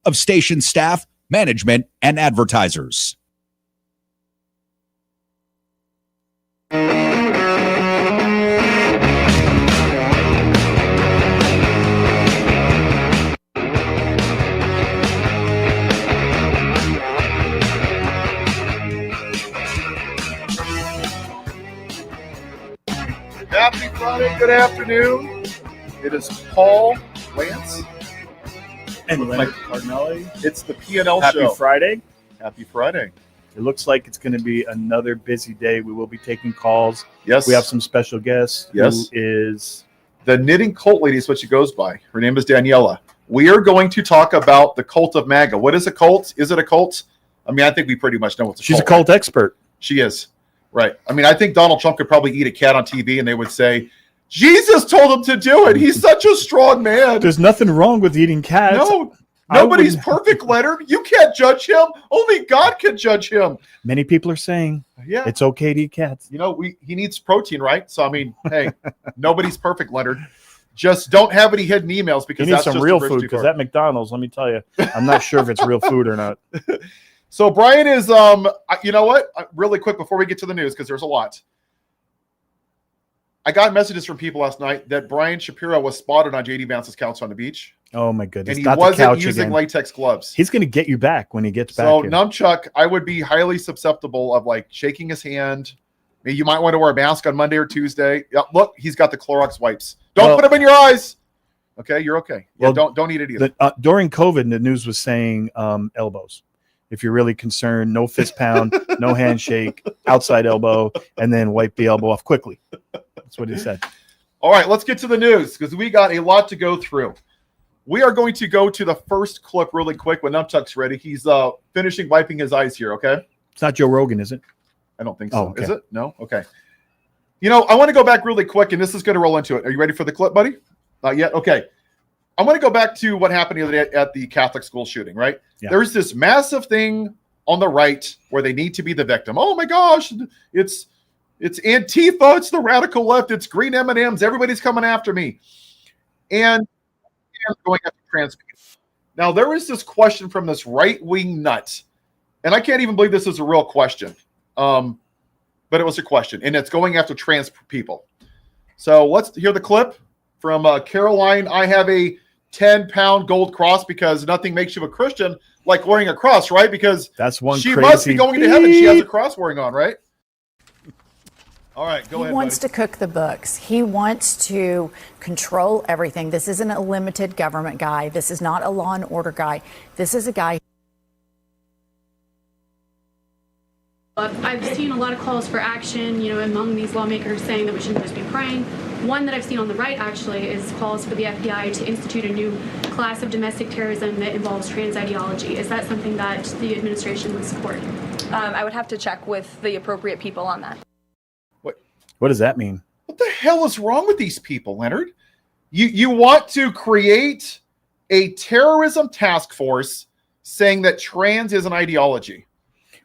of station staff, management, and advertisers. Happy Friday, good afternoon. It is Paul, Lance, and Mike Cardinelli. It's the P&L Happy show. Friday. Happy Friday. It looks like it's going to be another busy day. We will be taking calls. Yes. We have some special guests. Yes. Who is the knitting cult lady is what she goes by. Her name is Daniela. We are going to talk about the cult of MAGA. What is a cult? Is it a cult? I mean, I think we pretty much know what's a cult. She's a cult expert. She is. Right. I mean, I think Donald Trump could probably eat a cat on TV and they would say, Jesus told him to do it. He's such a strong man. There's nothing wrong with eating cats. No, nobody's perfect, Leonard. You can't judge him. Only God can judge him. Many people are saying it's okay to eat cats. You know, he needs protein, right? So, I mean, hey, nobody's perfect, Leonard. Just don't have any hidden emails because you need that's some just real food because that McDonald's, let me tell you, I'm not sure if it's real food or not. So Brian is, you know what? Really quick before we get to the news, because there's a lot. I got messages from people last night that Brian Shapiro was spotted on JD Vance's couch on the beach. Oh my goodness! And he wasn't using again. Latex gloves. He's going to get you back when he gets back. So here. Numchuck, I would be highly susceptible of like shaking his hand. Maybe you might want to wear a mask on Monday or Tuesday. Yep, look, he's got the Clorox wipes. Don't put them in your eyes. Okay, you're okay. Yeah, don't eat it either. During COVID, the news was saying elbows. If you're really concerned, no fist pound, no handshake, outside elbow, and then wipe the elbow off quickly. That's what he said. All right, let's get to the news because we got a lot to go through. We are going to go to the first clip really quick when Numchuck's ready. He's finishing wiping his eyes here, okay? It's not Joe Rogan, is it? I don't think so. Oh, okay. Is it? No? Okay. You know, I want to go back really quick, and this is going to roll into it. Are you ready for the clip, buddy? Not yet? Okay. I want to go back to what happened the other day at the Catholic school shooting, right? Yeah. There's this massive thing on the right where they need to be the victim. Oh my gosh, it's Antifa, it's the radical left, it's green M&Ms, everybody's coming after me. And going after trans people. Now, there is this question from this right-wing nut, and I can't even believe this is a real question, but it was a question, and it's going after trans people. So let's hear the clip from Caroline. I have a 10-pound gold cross because nothing makes you a Christian like wearing a cross, right? Because that's one she must be going to heaven. She has a cross wearing on, right? All right, go ahead. He wants to cook the books. He wants to control everything. This isn't a limited government guy. This is not a law and order guy. This is a guy. I've seen a lot of calls for action, you know, among these lawmakers saying that we shouldn't just be praying. One that I've seen on the right, actually, is calls for the FBI to institute a new class of domestic terrorism that involves trans ideology. Is that something that the administration would support? I would have to check with the appropriate people on that. What does that mean? What the hell is wrong with these people, Leonard? You want to create a terrorism task force saying that trans is an ideology.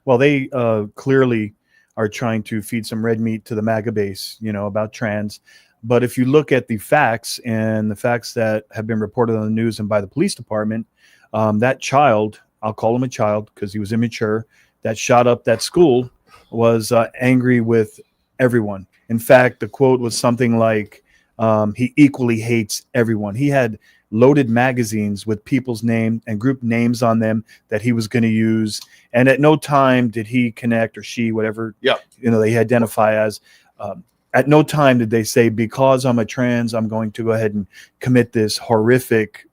Well, they clearly are trying to feed some red meat to the MAGA base, you know, about trans. But if you look at the facts and the facts that have been reported on the news and by the police department, that child, I'll call him a child because he was immature, that shot up that school was angry with everyone. In fact, the quote was something like, he equally hates everyone. He had loaded magazines with people's name and group names on them that he was going to use. And at no time did he connect, or she, whatever, they identify as, at no time did they say, because I'm a trans, I'm going to go ahead and commit this horrific,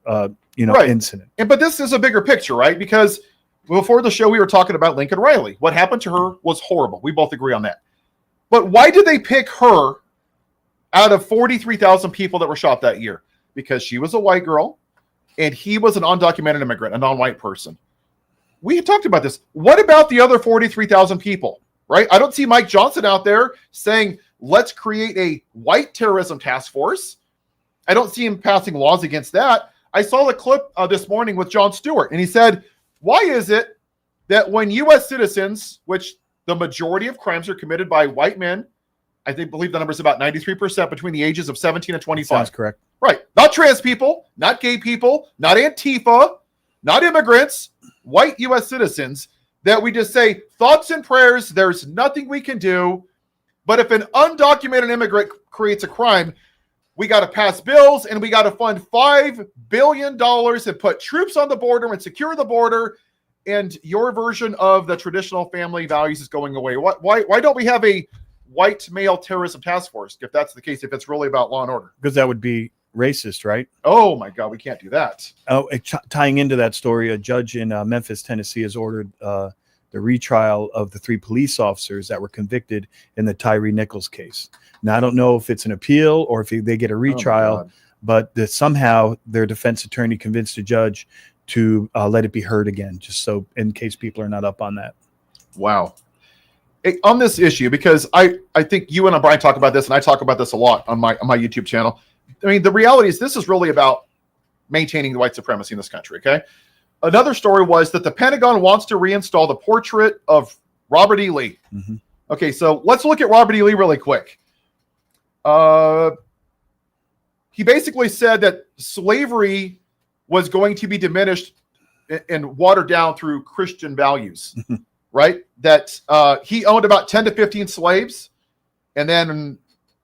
incident. But this is a bigger picture, right? Because before the show, we were talking about Lincoln Riley. What happened to her was horrible. We both agree on that. But why did they pick her out of 43,000 people that were shot that year? Because she was a white girl and he was an undocumented immigrant, a non-white person. We had talked about this. What about the other 43,000 people, right? I don't see Mike Johnson out there saying, let's create a white terrorism task force. I don't see him passing laws against that. I saw the clip this morning with Jon Stewart, and he said, why is it that when U.S. citizens, which the majority of crimes are committed by white men, I believe the number is about 93% between the ages of 17 and 25. Sounds correct. Right. Not trans people, not gay people, not Antifa, not immigrants, white U.S. citizens, that we just say thoughts and prayers, there's nothing we can do. But if an undocumented immigrant creates a crime, we got to pass bills and we got to fund $5 billion and put troops on the border and secure the border. And your version of the traditional family values is going away. Why don't we have a white male terrorism task force if that's the case, if it's really about law and order? Because that would be racist, right? Oh my God, we can't do that. Oh, tying into that story, a judge in Memphis, Tennessee has ordered the retrial of the 3 police officers that were convicted in the Tyree Nichols case. Now, I don't know if it's an appeal or if they get a retrial, but that somehow their defense attorney convinced the judge to let it be heard again, just so in case people are not up on that. Wow. Hey, on this issue, because I think you and Brian talk about this, and I talk about this a lot on my YouTube channel. I mean, the reality is this is really about maintaining the white supremacy in this country, okay? Another story was that the Pentagon wants to reinstall the portrait of Robert E. Lee. Mm-hmm. Okay, so let's look at Robert E. Lee really quick. He basically said that slavery was going to be diminished and watered down through Christian values, right? That he owned about 10 to 15 slaves. And then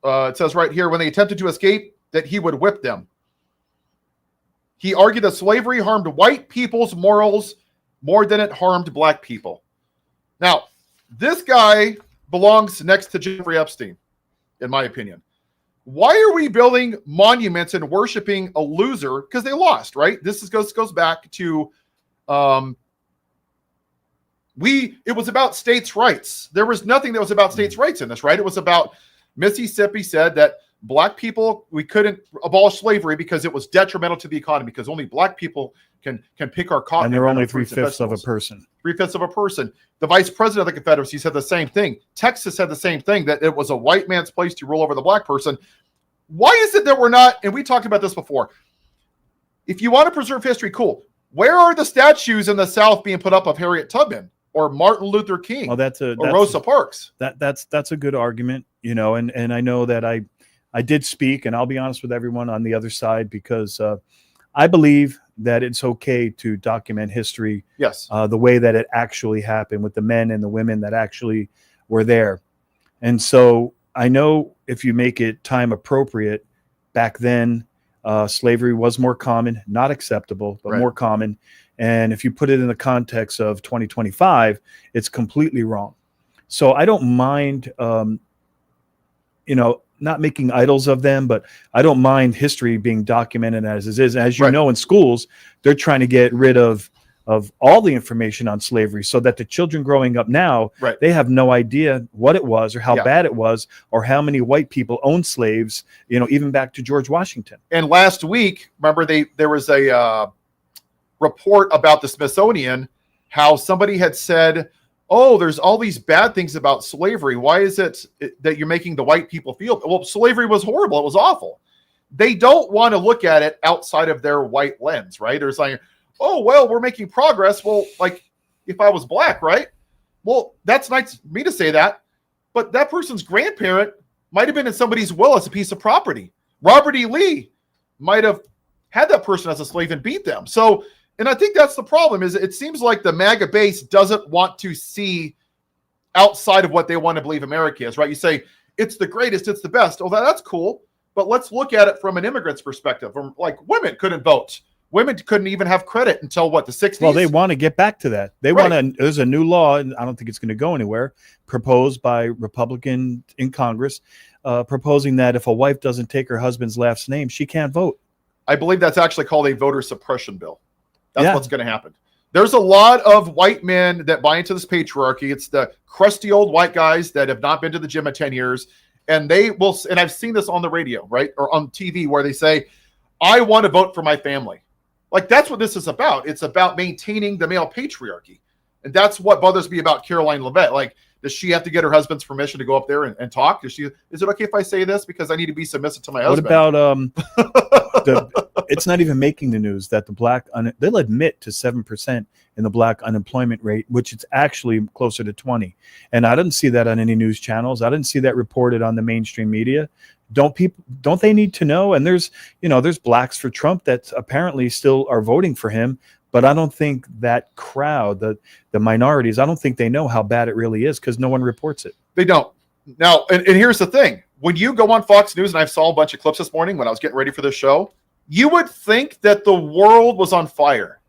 it says right here, when they attempted to escape, that he would whip them. He argued that slavery harmed white people's morals more than it harmed black people. Now, this guy belongs next to Jeffrey Epstein, in my opinion. Why are we building monuments and worshiping a loser? Because they lost, right? This goes back to it was about states' rights. There was nothing that was about states' rights in this, right? It was about Mississippi said that black people, we couldn't abolish slavery because it was detrimental to the economy, because only black people can pick our cotton. And they're only 3/5 of a person. 3/5 of a person. The vice president of the Confederacy said the same thing. Texas said the same thing, that it was a white man's place to rule over the black person. Why is it that we're not, and we talked about this before, if you want to preserve history, cool. Where are the statues in the South being put up of Harriet Tubman or Martin Luther King or Rosa Parks? That's a good argument, and I know that I did speak, and I'll be honest with everyone on the other side, because I believe that it's okay to document history, yes, the way that it actually happened, with the men and the women that actually were there. And so I know if you make it time appropriate, back then slavery was more common, not acceptable, but more common. And if you put it in the context of 2025, it's completely wrong. So I don't mind, not making idols of them, but I don't mind history being documented as it is. As you know, in schools, they're trying to get rid of all the information on slavery, so that the children growing up now, they have no idea what it was or how bad it was or how many white people owned slaves, even back to George Washington. And last week, remember, there was a report about the Smithsonian, how somebody had said, oh, there's all these bad things about slavery. Why is it that you're making the white people feel? Well, slavery was horrible. It was awful. They don't want to look at it outside of their white lens, right? They're saying, oh, well, we're making progress. Well, like if I was black, right? Well, that's nice for me to say that, but that person's grandparent might have been in somebody's will as a piece of property. Robert E. Lee might have had that person as a slave and beat them. So, and I think that's the problem, is it seems like the MAGA base doesn't want to see outside of what they want to believe America is, right? You say, it's the greatest, it's the best. Oh, that's cool. But let's look at it from an immigrant's perspective. Like, women couldn't vote. Women couldn't even have credit until what, the 60s? Well, they want to get back to that. They want to, there's a new law, and I don't think it's going to go anywhere, proposed by Republican in Congress, proposing that if a wife doesn't take her husband's last name, she can't vote. I believe that's actually called a voter suppression bill. That's what's going to happen. There's a lot of white men that buy into this patriarchy. It's the crusty old white guys that have not been to the gym in 10 years. And they will, and I've seen this on the radio, right? Or on TV, where they say, I want to vote for my family. Like, that's what this is about. It's about maintaining the male patriarchy. And that's what bothers me about Caroline Leavitt. Like, does she have to get her husband's permission to go up there and talk? Is it okay if I say this because I need to be submissive to my husband? What about it's not even making the news that they'll admit to 7% in the black unemployment rate, which it's actually closer to 20. And I didn't see that on any news channels. I didn't see that reported on the mainstream media. Don't they need to know? And there's blacks for Trump that apparently still are voting for him, But I don't think that crowd, the minorities, I don't think they know how bad it really is because no one reports it. They don't. Now, and here's the thing. When you go on Fox News, and I saw a bunch of clips this morning when I was getting ready for this show, you would think that the world was on fire.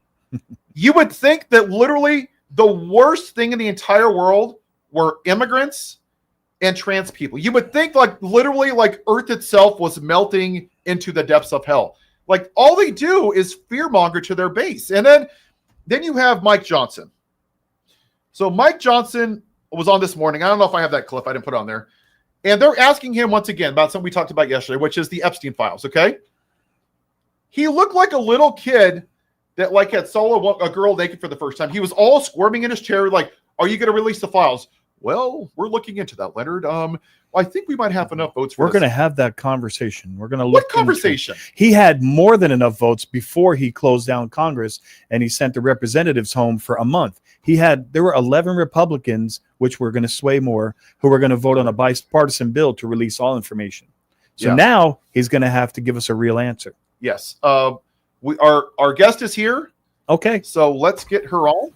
You would think that literally the worst thing in the entire world were immigrants and trans people. You would think like literally like Earth itself was melting into the depths of hell. Like all they do is fearmonger to their base. And then you have Mike Johnson. So Mike Johnson was on this morning. I don't know if I have that clip. I didn't put it on there. And they're asking him once again about something we talked about yesterday, which is the Epstein files. Okay. He looked like a little kid that like had solo a girl naked for the first time. He was all squirming in his chair. Like, are you going to release the files? Well, we're looking into that, Leonard. I think we might have enough votes for We're going to have that conversation. We're going to look. What conversation? He had more than enough votes before he closed down Congress and he sent the representatives home for a month. There were 11 Republicans, which were going to sway more, who were going to vote on a bipartisan bill to release all information. So now he's going to have to give us a real answer. Yes. Our guest is here. Okay. So let's get her on.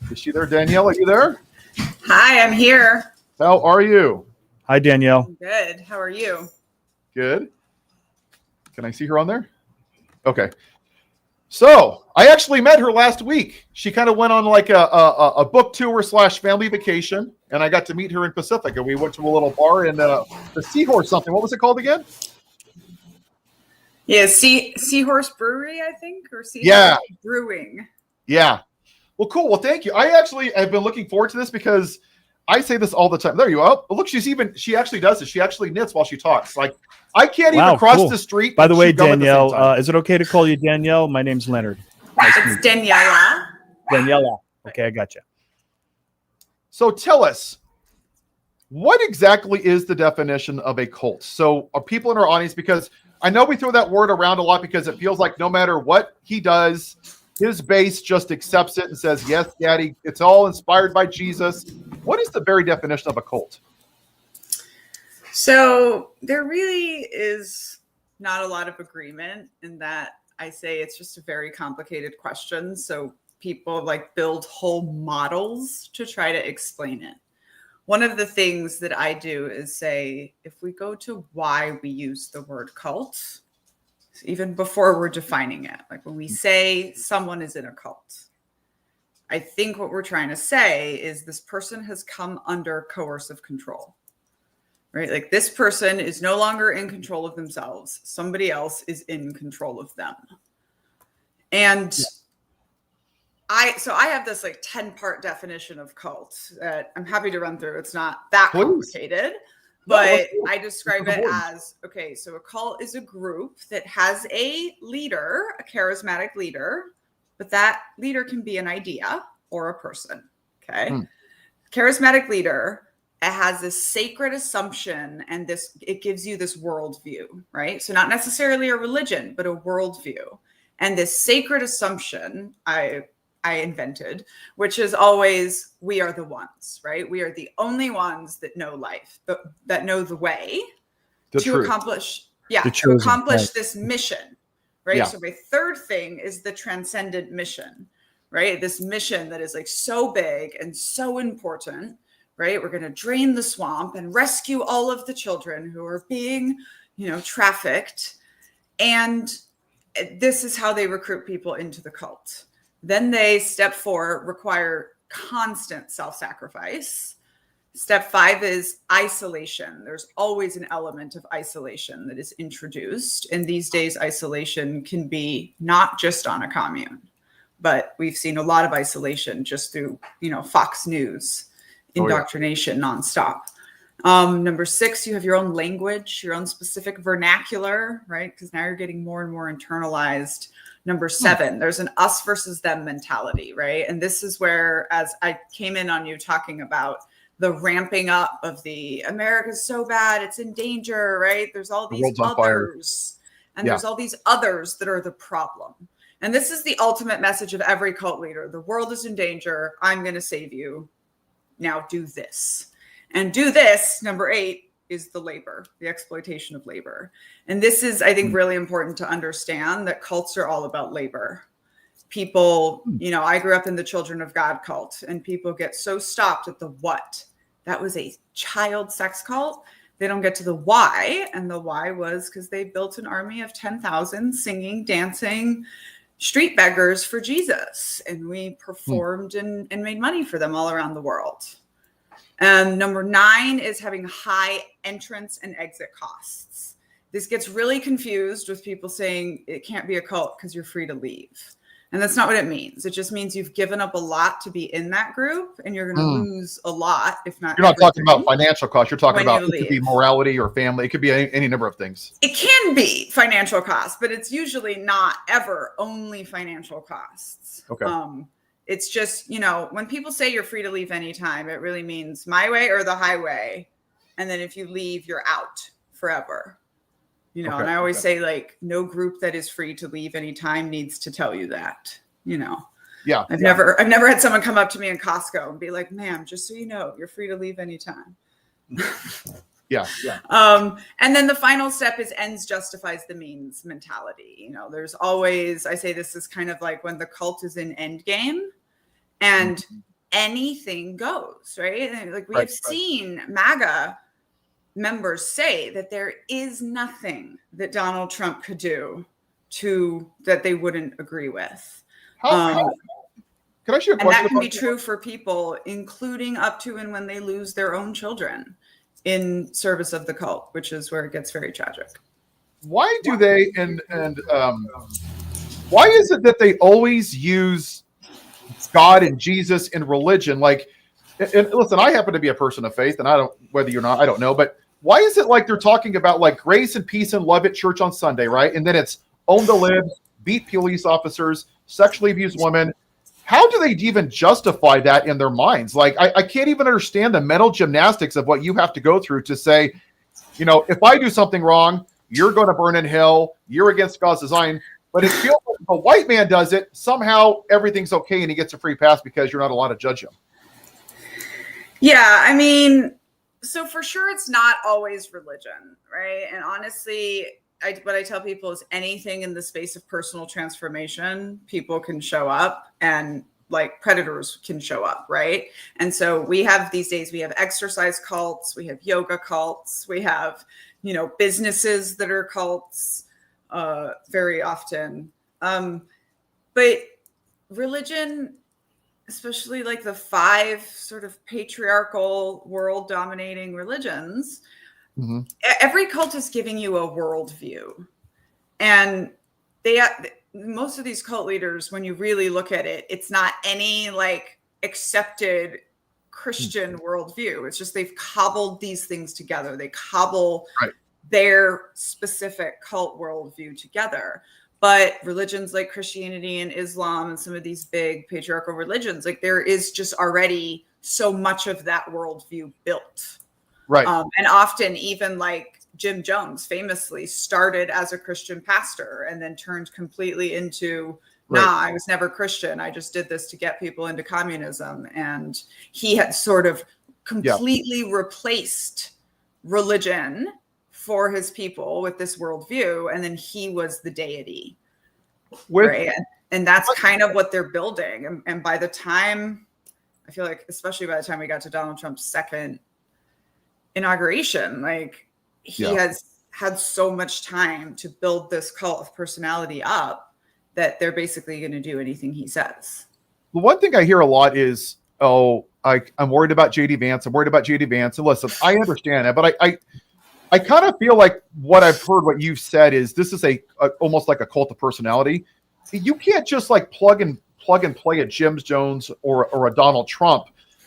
Is she there, Danielle? Are you there? Hi, I'm here. How are you? Hi, Danielle. Good. How are you? Good. Can I see her on there? Okay. So I actually met her last week. She kind of went on like a book tour / family vacation, and I got to meet her in Pacifica. We went to a little bar in the Seahorse something. What was it called again? Yeah, Seahorse Brewery, I think, or Seahorse Brewing. Yeah. Well, cool. Well, thank you. I actually have been looking forward to this because I say this all the time. There you are. Oh, look, she actually does this. She actually knits while she talks. Like I can't even cross the street. By the way, Danielle, is it okay to call you Danielle? My name's Leonard. Nice it's Daniela. Daniela. Okay, I got you. So tell us, what exactly is the definition of a cult? So are people in our audience, because I know we throw that word around a lot because it feels like no matter what he does, his base just accepts it and says, yes, Daddy, it's all inspired by Jesus. What is the very definition of a cult? So there really is not a lot of agreement in that. I say it's just a very complicated question. So people like build whole models to try to explain it. One of the things that I do is say, if we go to why we use the word cult, even before we're defining it, like when we say someone is in a cult, I think what we're trying to say is this person has come under coercive control, right? Like this person is no longer in control of themselves. Somebody else is in control of them. And I have this like 10-part definition of cult that I'm happy to run through. It's not that complicated. But I describe it as, okay, so a cult is a group that has a leader, a charismatic leader, but that leader can be an idea or a person, okay? Charismatic leader, it has this sacred assumption and it gives you this worldview, right? So not necessarily a religion, but a worldview. And this sacred assumption, I invented, which is always, we are the ones, right? We are the only ones that know life, that know the way to accomplish this mission, right? Yeah. So my third thing is the transcendent mission, right? This mission that is like so big and so important, right? We're going to drain the swamp and rescue all of the children who are being, trafficked. And this is how they recruit people into the cult. Then step 4 require constant self-sacrifice. Step 5 is isolation. There's always an element of isolation that is introduced. And these days, isolation can be not just on a commune, but we've seen a lot of isolation just through, Fox News, indoctrination nonstop. Number 6, you have your own language, your own specific vernacular, right? Because now you're getting more and more internalized. Number 7, there's an us versus them mentality, right? And this is where, as I came in on you talking about the ramping up of the America's so bad, it's in danger, right? There's all these others, and there's all these others that are the problem. And this is the ultimate message of every cult leader. The world is in danger. I'm going to save you. Now do this. And do this, number 8, is the labor, the exploitation of labor. And this is, I think, really important to understand that cults are all about labor. People, I grew up in the Children of God cult, and people get so stopped at the what. That was a child sex cult. They don't get to the why. And the why was because they built an army of 10,000 singing, dancing street beggars for Jesus. And we performed and made money for them all around the world. Number 9 is having high entrance and exit costs. This gets really confused with people saying it can't be a cult because you're free to leave. And that's not what it means. It just means you've given up a lot to be in that group, and you're going to lose a lot, if not. You're not talking about financial costs. You're talking about, it leave. could be morality or family. It could be any number of things. It can be financial costs, but it's usually not ever only financial costs. Okay. It's just, when people say you're free to leave anytime, it really means my way or the highway. And then if you leave, you're out forever. And I always say, like, no group that is free to leave anytime needs to tell you that, Yeah. I've never had someone come up to me in Costco and be like, ma'am, just so you know, you're free to leave anytime. Yeah. And then the final step is ends justifies the means mentality. There's always, I say this is kind of like when the cult is in end game and anything goes, right? And like we have seen MAGA members say that there is nothing that Donald Trump could do that they wouldn't agree with. Can I ask you a question? And that can be true for people, including up to and when they lose their own children in service of the cult, which is where it gets very tragic. Why do they and why is it that they always use God and Jesus and religion? Like, and listen, I happen to be a person of faith, and I don't, whether you're not, I don't know, but why is it like they're talking about like grace and peace and love at church on Sunday, right? And then it's own the libs, beat police officers, sexually abuse women. How do they even justify that in their minds? Like, I can't even understand the mental gymnastics of what you have to go through to say, if I do something wrong, you're going to burn in hell. You're against God's design. But it feels like if a white man does it, somehow everything's okay and he gets a free pass because you're not allowed to judge him. Yeah, I mean, so for sure it's not always religion, right? And honestly, what I tell people is anything in the space of personal transformation, people can show up and like predators can show up, right? And so we have these days, we have exercise cults, we have yoga cults, we have, businesses that are cults very often. But religion, especially like the 5 sort of patriarchal world dominating religions, every cult is giving you a worldview. And most of these cult leaders, when you really look at it, it's not any like accepted Christian worldview. It's just they've cobbled these things together. They cobble their specific cult worldview together. But religions like Christianity and Islam and some of these big patriarchal religions, like there is just already so much of that worldview built. Right. And often even like Jim Jones famously started as a Christian pastor and then turned completely into, I was never Christian. I just did this to get people into communism. And he had sort of completely replaced religion for his people with this worldview, and then he was the deity, right? And that's kind of what they're building. And by the time, I feel like, especially by the time we got to Donald Trump's second inauguration, like he has had so much time to build this cult of personality up that they're basically going to do anything he says. The one thing I hear a lot is, I'm worried about JD Vance. I'm worried about JD Vance. And listen, I understand that, but I kind of feel like what I've heard, what you've said is this is almost like a cult of personality. You can't just like plug and play a Jim Jones or a Donald Trump.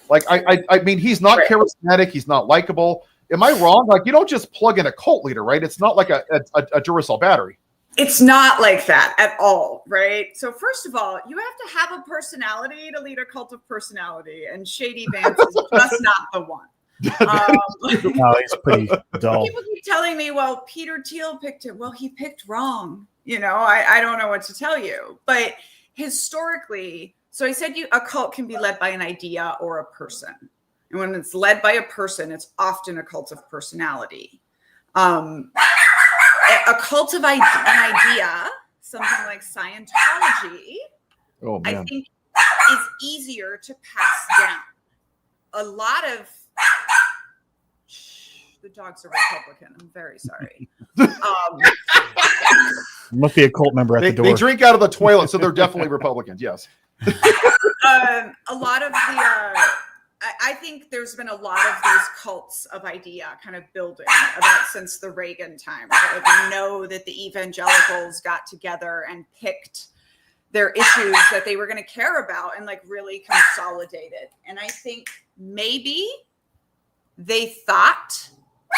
Like, I mean, he's not charismatic. He's not likable. Am I wrong? Like, you don't just plug in a cult leader, right? It's not like a Duracell battery. It's not like that at all, right? So first of all, you have to have a personality to lead a cult of personality, and Shady Vance is just not the one. No, he's pretty dull. People keep telling me, well, Peter Thiel picked him. Well, he picked wrong. I don't know what to tell you. But historically, so I said a cult can be led by an idea or a person. And when it's led by a person, it's often a cult of personality. A cult of an idea, something like Scientology, I think is easier to pass down. A lot of the dogs are Republican. I'm very sorry. Must be a cult member at the door. They drink out of the toilet, so they're definitely Republicans. Yes. A lot of the, I think there's been a lot of these cults of idea kind of building about since the Reagan time. Right? Like we know that the evangelicals got together and picked their issues that they were going to care about and like really consolidated. And I think maybe they thought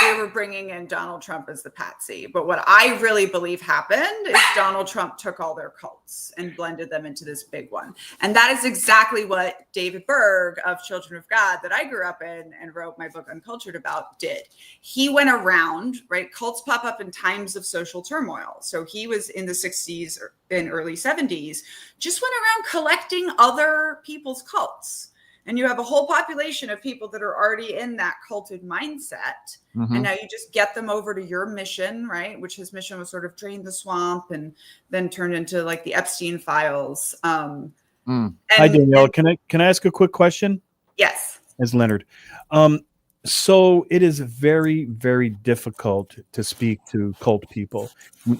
they were bringing in Donald Trump as the patsy. But what I really believe happened is Donald Trump took all their cults and blended them into this big one. And that is exactly what David Berg of Children of God, that I grew up in and wrote my book Uncultured about, did. He went around, right? Cults pop up in times of social turmoil. So he was in the 60s and early 70s, just went around collecting other people's cults. And you have a whole population of people that are already in that culted mindset. And now you just get them over to your mission, right? Which his mission was sort of drain the swamp and then turned into like the Epstein files. Hi, Danielle. Can I ask a quick question? Yes. As Leonard. So it is very, very difficult to speak to cult people,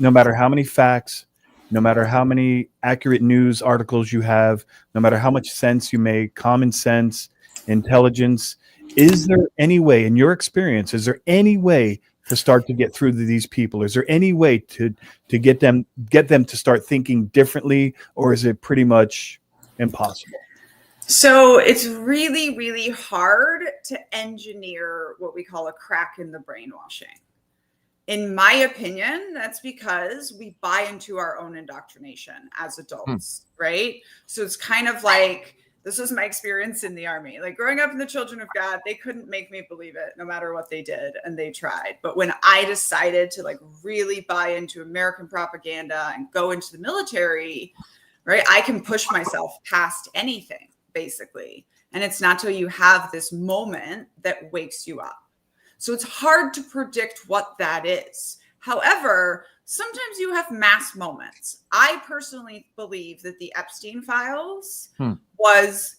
no matter how many facts, no matter how many accurate news articles you have, no matter how much sense you make, common sense, intelligence. Is there any way, in your experience, is there any way to start to get through to these people? Is there any way to get them to start thinking differently, or is it pretty much impossible? So it's really, really hard to engineer what we call a crack in the brainwashing. In my opinion, that's because we buy into our own indoctrination as adults, right? So it's kind of like, this was my experience in the army. Like growing up in the Children of God, they couldn't make me believe it no matter what they did, and they tried. But when I decided to like really buy into American propaganda and go into the military, right, I can push myself past anything, basically. And it's not till you have this moment that wakes you up. So it's hard to predict what that is. However, sometimes you have mass moments. I personally believe that the Epstein files was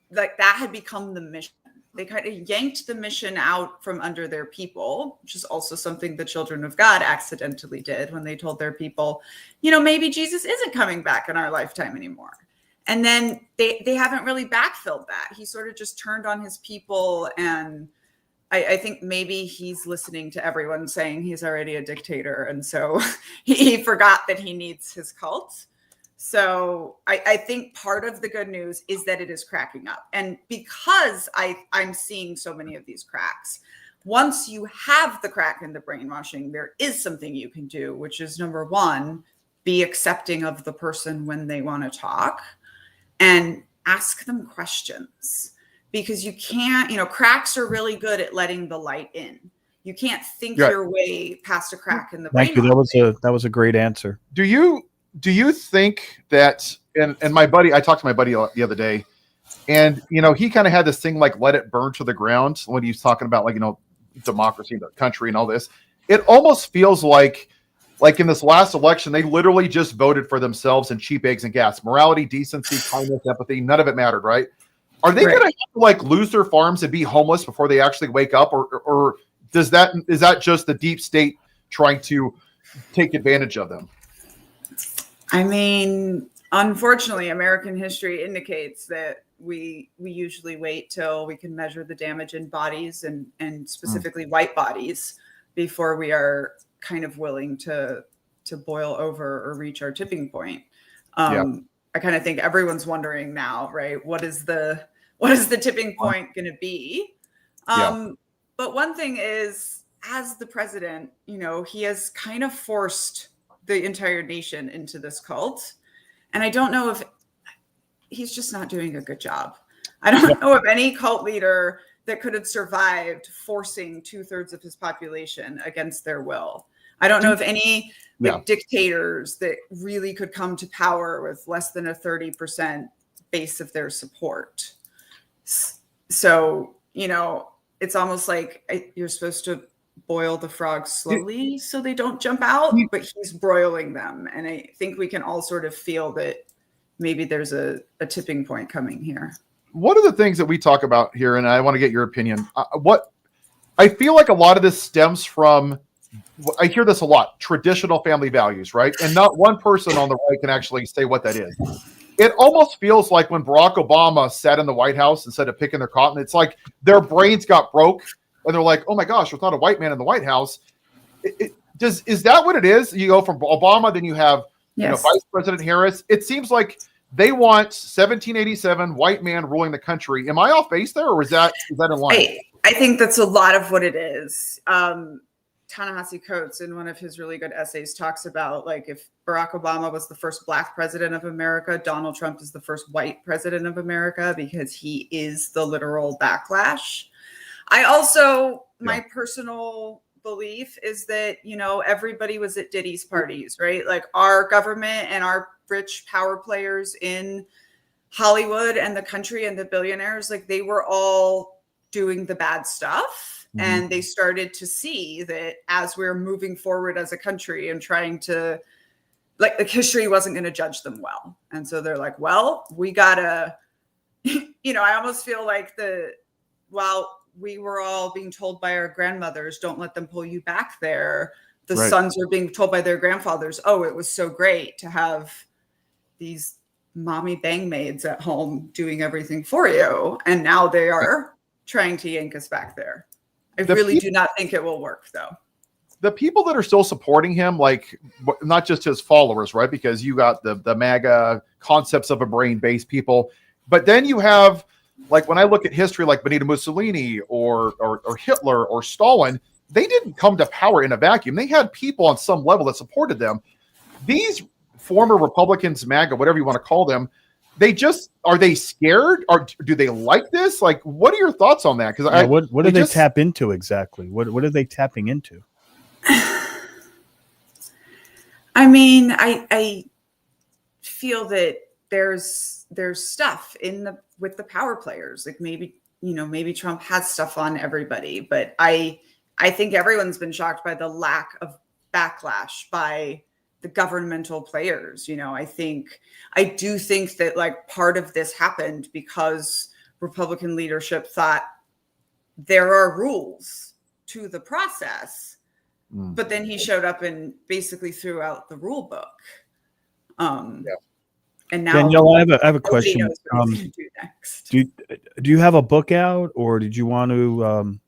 like that had become the mission. They kind of yanked the mission out from under their people, which is also something the Children of God accidentally did when they told their people, you know, maybe Jesus isn't coming back in our lifetime anymore. And then they haven't really backfilled that. He sort of just turned on his people, and I think maybe he's listening to everyone saying he's already a dictator. And so he forgot that he needs his cult. So I think part of the good news is that it is cracking up. And because I'm seeing so many of these cracks, once you have the crack in the brainwashing, there is something you can do, which is number one, be accepting of the person when they want to talk and ask them questions. Because you can't, you know, cracks are really good at letting the light in. You can't think your way past a crack in the brain. Thank you. That was a great answer. Do you think that, and my buddy, I talked to my buddy the other day, and, you know, he kind of had this thing like, let it burn to the ground when he's talking about, like, you know, democracy in the country and all this. It almost feels like in this last election, they literally just voted for themselves and cheap eggs and gas, morality, decency, kindness, empathy. None of it mattered, right? Are they going to like lose their farms and be homeless before they actually wake up, or is that just the deep state trying to take advantage of them? I mean, unfortunately, American history indicates that we usually wait till we can measure the damage in bodies and specifically white bodies before we are kind of willing to boil over or reach our tipping point. I kind of think everyone's wondering now, right? What is the tipping point going to be? But one thing is, as the president, you know, he has kind of forced the entire nation into this cult. And I don't know if he's just not doing a good job. I don't know of any cult leader that could have survived forcing 2/3 of his population against their will. I don't know of any dictators that really could come to power with less than a 30% base of their support. So, it's almost like you're supposed to boil the frogs slowly so they don't jump out, but he's broiling them. And I think we can all sort of feel that maybe there's a tipping point coming here. One of the things that we talk about here, and I want to get your opinion, what I feel like a lot of this stems from, I hear this a lot, traditional family values, right? And not one person on the right can actually say what that is. It almost feels like when Barack Obama sat in the White House instead of picking their cotton, it's like their brains got broke and they're like, oh my gosh, there's not a white man in the White House. Is that what it is? You go from Obama, then you have Vice President Harris. It seems like they want 1787 white man ruling the country. Am I off base there, or is that in line? I think that's a lot of what it is. Ta-Nehisi Coates, in one of his really good essays, talks about like if Barack Obama was the first Black president of America, Donald Trump is the first white president of America because he is the literal backlash. I also, my personal belief is that, everybody was at Diddy's parties, right? Like our government and our rich power players in Hollywood and the country and the billionaires, like they were all doing the bad stuff. And they started to see that as we're moving forward as a country and trying to, like history wasn't going to judge them well. And so they're like, well, we gotta, I almost feel like while we were all being told by our grandmothers, don't let them pull you back there. The sons are being told by their grandfathers, oh, it was so great to have these mommy bang maids at home doing everything for you. And now they are trying to yank us back there. I really do not think it will work, though. The people that are still supporting him, like not just his followers, right? Because you got the MAGA concepts of a brain-based people, but then you have, like when I look at history, like Benito Mussolini or Hitler or Stalin, they didn't come to power in a vacuum. They had people on some level that supported them. These former Republicans, MAGA, whatever you want to call them, are they scared, or do they like this? Like, what are your thoughts on that? Because what do they tap into exactly? What are they tapping into? I mean, I feel that there's stuff with the power players. Like maybe Trump has stuff on everybody, but I think everyone's been shocked by the lack of backlash by the governmental players. I do think that like part of this happened because Republican leadership thought there are rules to the process, but then he showed up and basically threw out the rule book. And now Danielle, I have a question. Knows what he's gonna do next. Do you have a book out, or did you want to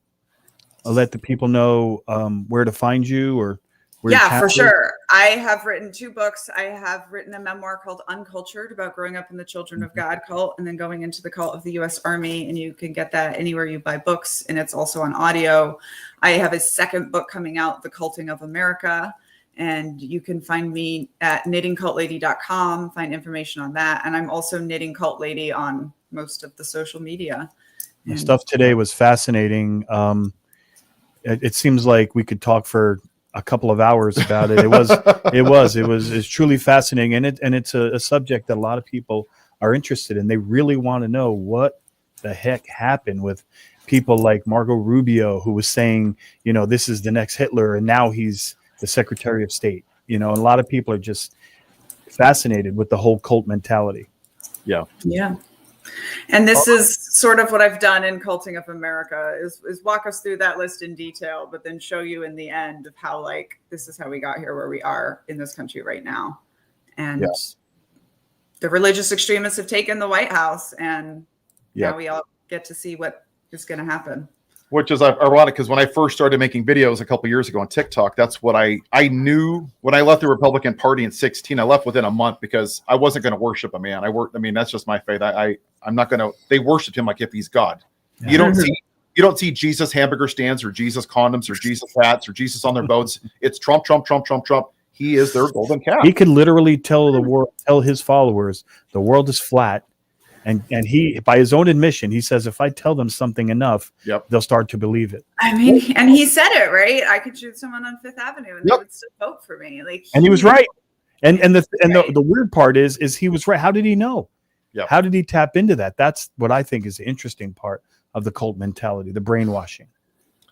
let the people know where to find you, or for sure. I have written 2 books. I have written a memoir called Uncultured about growing up in the Children of God cult and then going into the cult of the U.S. Army. And you can get that anywhere you buy books. And it's also on audio. I have a second book coming out, The Culting of America. And you can find me at knittingcultlady.com, find information on that. And I'm also Knitting Cult Lady on most of the social media. The stuff today was fascinating. It seems like we could talk for a couple of hours about it. It's truly fascinating. And it's a subject that a lot of people are interested in. They really want to know what the heck happened with people like Marco Rubio, who was saying, this is the next Hitler. And now he's the Secretary of State, and a lot of people are just fascinated with the whole cult mentality. Yeah. And this is sort of what I've done in Culting of America is walk us through that list in detail, but then show you in the end of how this is how we got here where we are in this country right now. And the religious extremists have taken the White House, and now we all get to see what is going to happen. Which is ironic because when I first started making videos a couple years ago on TikTok, that's what I knew when I left the Republican Party in 2016. I left within a month because I wasn't going to worship a man. That's just my faith. I'm not going to. They worshiped him like if he's God. Yeah. You don't see Jesus hamburger stands or Jesus condoms or Jesus hats or Jesus on their boats. It's Trump, Trump, Trump, Trump, Trump. He is their golden calf. He could literally tell the world, tell his followers, the world is flat. And he, by his own admission, he says, if I tell them something enough, they'll start to believe it. I mean, and he said it, right? I could shoot someone on Fifth Avenue and they would still vote for me. And he was right. And the weird part is he was right. How did he know? Yep. How did he tap into that? That's what I think is the interesting part. of the cult mentality, the brainwashing.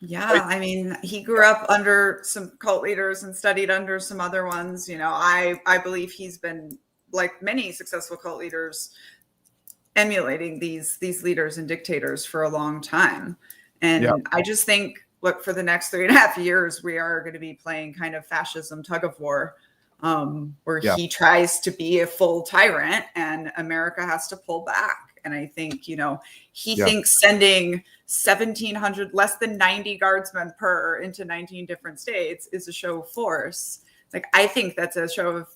Yeah, I mean, he grew up under some cult leaders and studied under some other ones. I believe he's been, like many successful cult leaders, emulating these leaders and dictators for a long time. And I just think, look, for the next 3.5 years, we are going to be playing kind of fascism tug of war, where he tries to be a full tyrant and America has to pull back. And I think, he thinks sending 1,700, less than 90 guardsmen per into 19 different states is a show of force. Like, I think that's a show of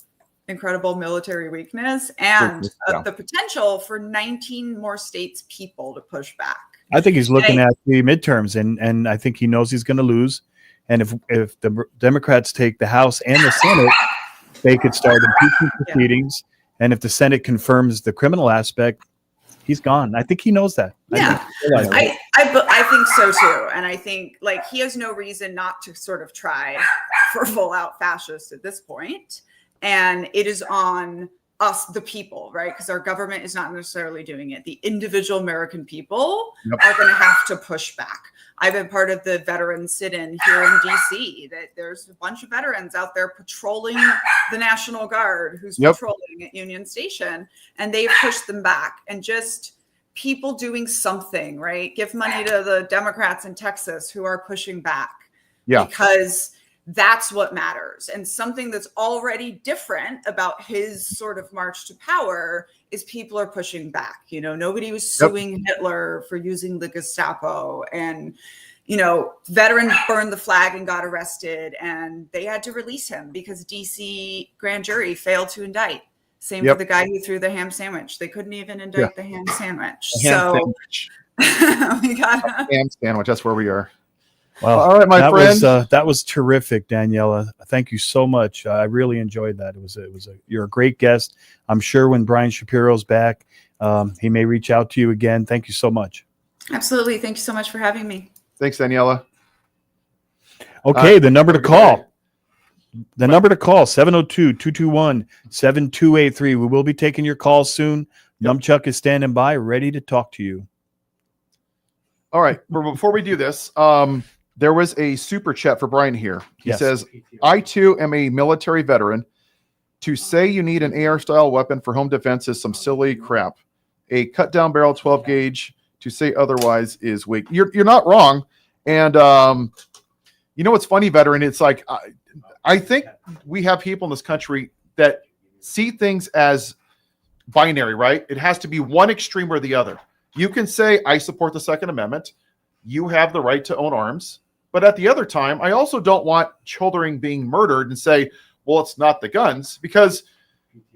incredible military weakness and the potential for 19 more states' people to push back. I think he's looking at the midterms, and I think he knows he's going to lose. And if the Democrats take the House and the Senate, they could start impeachment proceedings. And if the Senate confirms the criminal aspect, he's gone. I think he knows that. Yeah, I think so too. And I think, like, he has no reason not to sort of try for full out fascist at this point. And it is on us, the people, right? Because our government is not necessarily doing it. The individual American people are going to have to push back. I've been part of the veteran sit-in here in DC. That there's a bunch of veterans out there patrolling the National Guard, who's patrolling at Union Station, and they've pushed them back. And just people doing something, right? Give money to the Democrats in Texas who are pushing back, because that's what matters. And something that's already different about his sort of march to power is people are pushing back. Nobody was suing Hitler for using the Gestapo, and, veteran burned the flag and got arrested, and they had to release him because DC grand jury failed to indict. Same for the guy who threw the ham sandwich. They couldn't even indict the ham sandwich. We got ham sandwich. That's where we are. Well, all right, my friend. That was terrific, Daniela. Thank you so much. I really enjoyed that. You're a great guest. I'm sure when Brian Shapiro's back, he may reach out to you again. Thank you so much. Absolutely. Thank you so much for having me. Thanks, Daniela. Okay, the number to call. The number to call, 702-221-7283. We will be taking your calls soon. Numchuck is standing by, ready to talk to you. All right. Before we do this, there was a super chat for Brian here. He says, I too am a military veteran. To say you need an AR style weapon for home defense is some silly crap. A cut down barrel 12 gauge, to say otherwise is weak. You're not wrong. And what's funny, veteran? It's like, I think we have people in this country that see things as binary, right? It has to be one extreme or the other. You can say, I support the Second Amendment. You have the right to own arms. But at the other time, I also don't want children being murdered and say, well, it's not the guns, because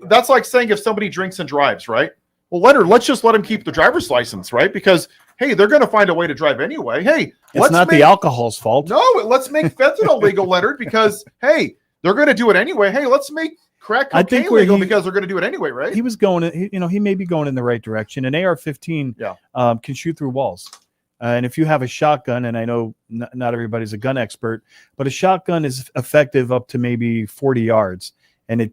that's like saying if somebody drinks and drives, right? Well, let's just let them keep the driver's license, right? Because, hey, they're going to find a way to drive anyway. Hey, it's not the alcohol's fault. No, let's make fentanyl legal, Leonard, because, hey, they're going to do it anyway. Hey, let's make crack cocaine legal because they're going to do it anyway, right? He was going, he may be going in the right direction. An AR-15 can shoot through walls. And if you have a shotgun, and I know not everybody's a gun expert, but a shotgun is effective up to maybe 40 yards. And it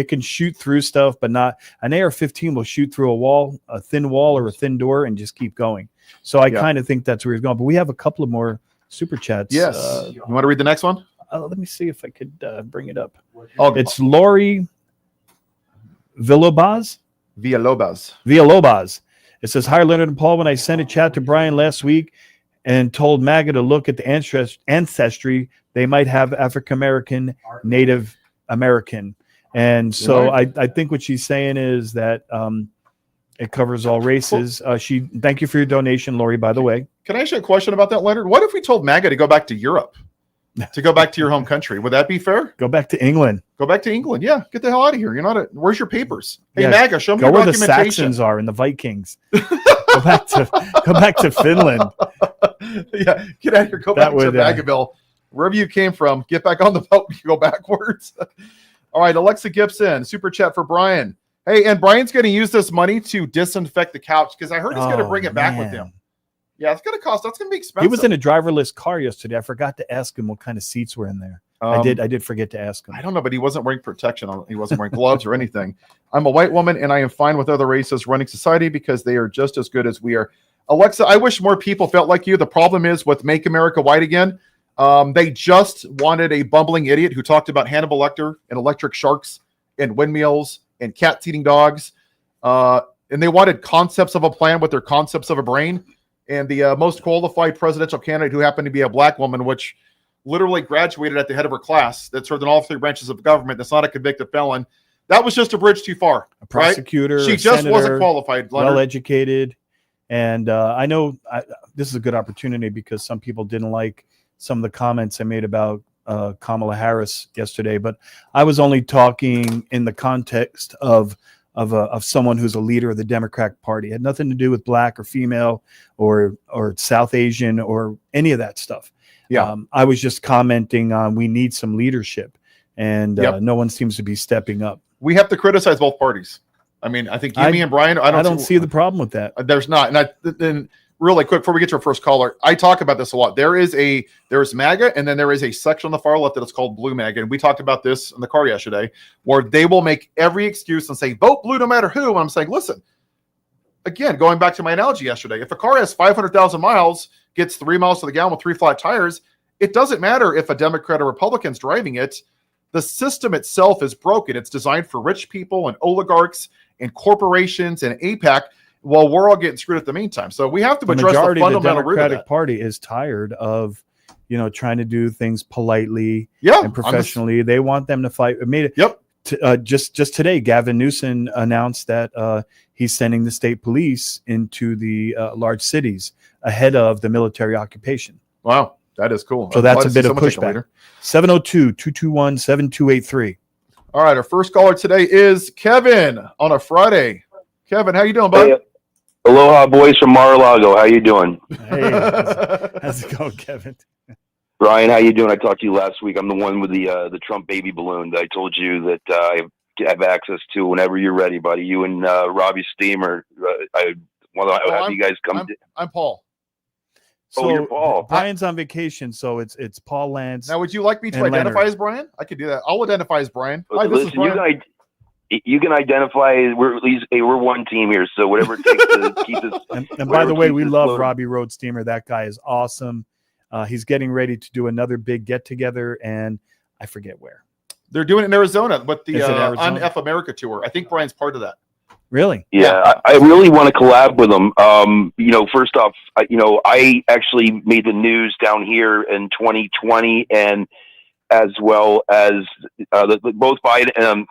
can shoot through stuff, but not an AR-15 will shoot through a thin wall or a thin door and just keep going. So I kind of think that's where he's going. But we have a couple of more super chats. Yes. You want to read the next one? Let me see if I could bring it up. It's Lori Villalobos. It says, hi, Leonard and Paul. When I sent a chat to Brian last week and told MAGA to look at the ancestry, they might have African-American, Native American. And so I think what she's saying is that it covers all races. Thank you for your donation, Lori, by the way. Can I ask you a question about that, Leonard? What if we told MAGA to go back to Europe? To go back to your home country? Would that be fair? Go back to England. Go back to England. Yeah. Get the hell out of here. You're not where's your papers? Hey, MAGA, show me your where documentation. The Saxons are and the Vikings. Go back to Finland. Yeah. Get out of here. Go back to MAGAville. Wherever you came from, get back on the boat. You go backwards. All right. Alexa Gibson, super chat for Brian. Hey, and Brian's going to use this money to disinfect the couch because I heard he's going to bring it back with him. Yeah, it's going to cost. That's going to be expensive. He was in a driverless car yesterday. I forgot to ask him what kind of seats were in there. I did forget to ask him. I don't know, but he wasn't wearing protection. He wasn't wearing gloves or anything. I'm a white woman, and I am fine with other races running society because they are just as good as we are. Alexa, I wish more people felt like you. The problem is with Make America White Again, they just wanted a bumbling idiot who talked about Hannibal Lecter and electric sharks and windmills and cats eating dogs. And they wanted concepts of a plan with their concepts of a brain. And the most qualified presidential candidate, who happened to be a black woman, which literally graduated at the head of her class, that served in all three branches of government, that's not a convicted felon. That was just a bridge too far. A prosecutor, right? She a just senator, wasn't qualified. well educated. And I know this is a good opportunity because some people didn't like some of the comments I made about Kamala Harris yesterday, but I was only talking in the context of someone who's a leader of the Democratic Party. It had nothing to do with black or female or South Asian or any of that stuff. Yeah, I was just commenting on we need some leadership, and no one seems to be stepping up. We have to criticize both parties. I mean, I think me and Brian, I don't see the problem with that. There's not. And then really quick, before we get to our first caller, I talk about this a lot. There's MAGA, and then there is a section on the far left that is called Blue MAGA. And we talked about this in the car yesterday, where they will make every excuse and say, vote blue no matter who. And I'm saying, listen, again, going back to my analogy yesterday, if a car has 500,000 miles, gets 3 miles to the gallon with 3 flat tires, it doesn't matter if a Democrat or Republican's driving it. The system itself is broken. It's designed for rich people and oligarchs and corporations and APAC, while we're all getting screwed at the meantime. So we have to address the fundamental the root of Democratic that. Party is tired of, trying to do things politely and professionally. They want them to fight. It made it. Yep. Just today, Gavin Newsom announced that he's sending the state police into the large cities ahead of the military occupation. Wow, that is cool. So that's a bit of pushback. 702-221-7283. All right, our first caller today is Kevin on a Friday. Kevin, how you doing, bud? Hey, aloha, boys from Mar-a-Lago. How you doing? Hey, how's it going, Kevin? Brian, how you doing? I talked to you last week. I'm the one with the Trump baby balloon that I told you that I have access to whenever you're ready, buddy. You and Robbie Steamer. I want to have you guys come. I'm Paul. So you're Paul. Brian's on vacation, so it's Paul Lance. Now, would you like me to identify Leonard as Brian? I could do that. I'll identify as Brian. Hi, this is Brian. You can identify. We're one team here, so whatever it takes to keep this. And by the way, we love Robbie Road Steamer. That guy is awesome. He's getting ready to do another big get together, and I forget where. They're doing it in Arizona with the Arizona? America tour. I think Brian's part of that. Really? Yeah, I really want to collab with them. First off, I actually made the news down here in 2020, and as well as both Biden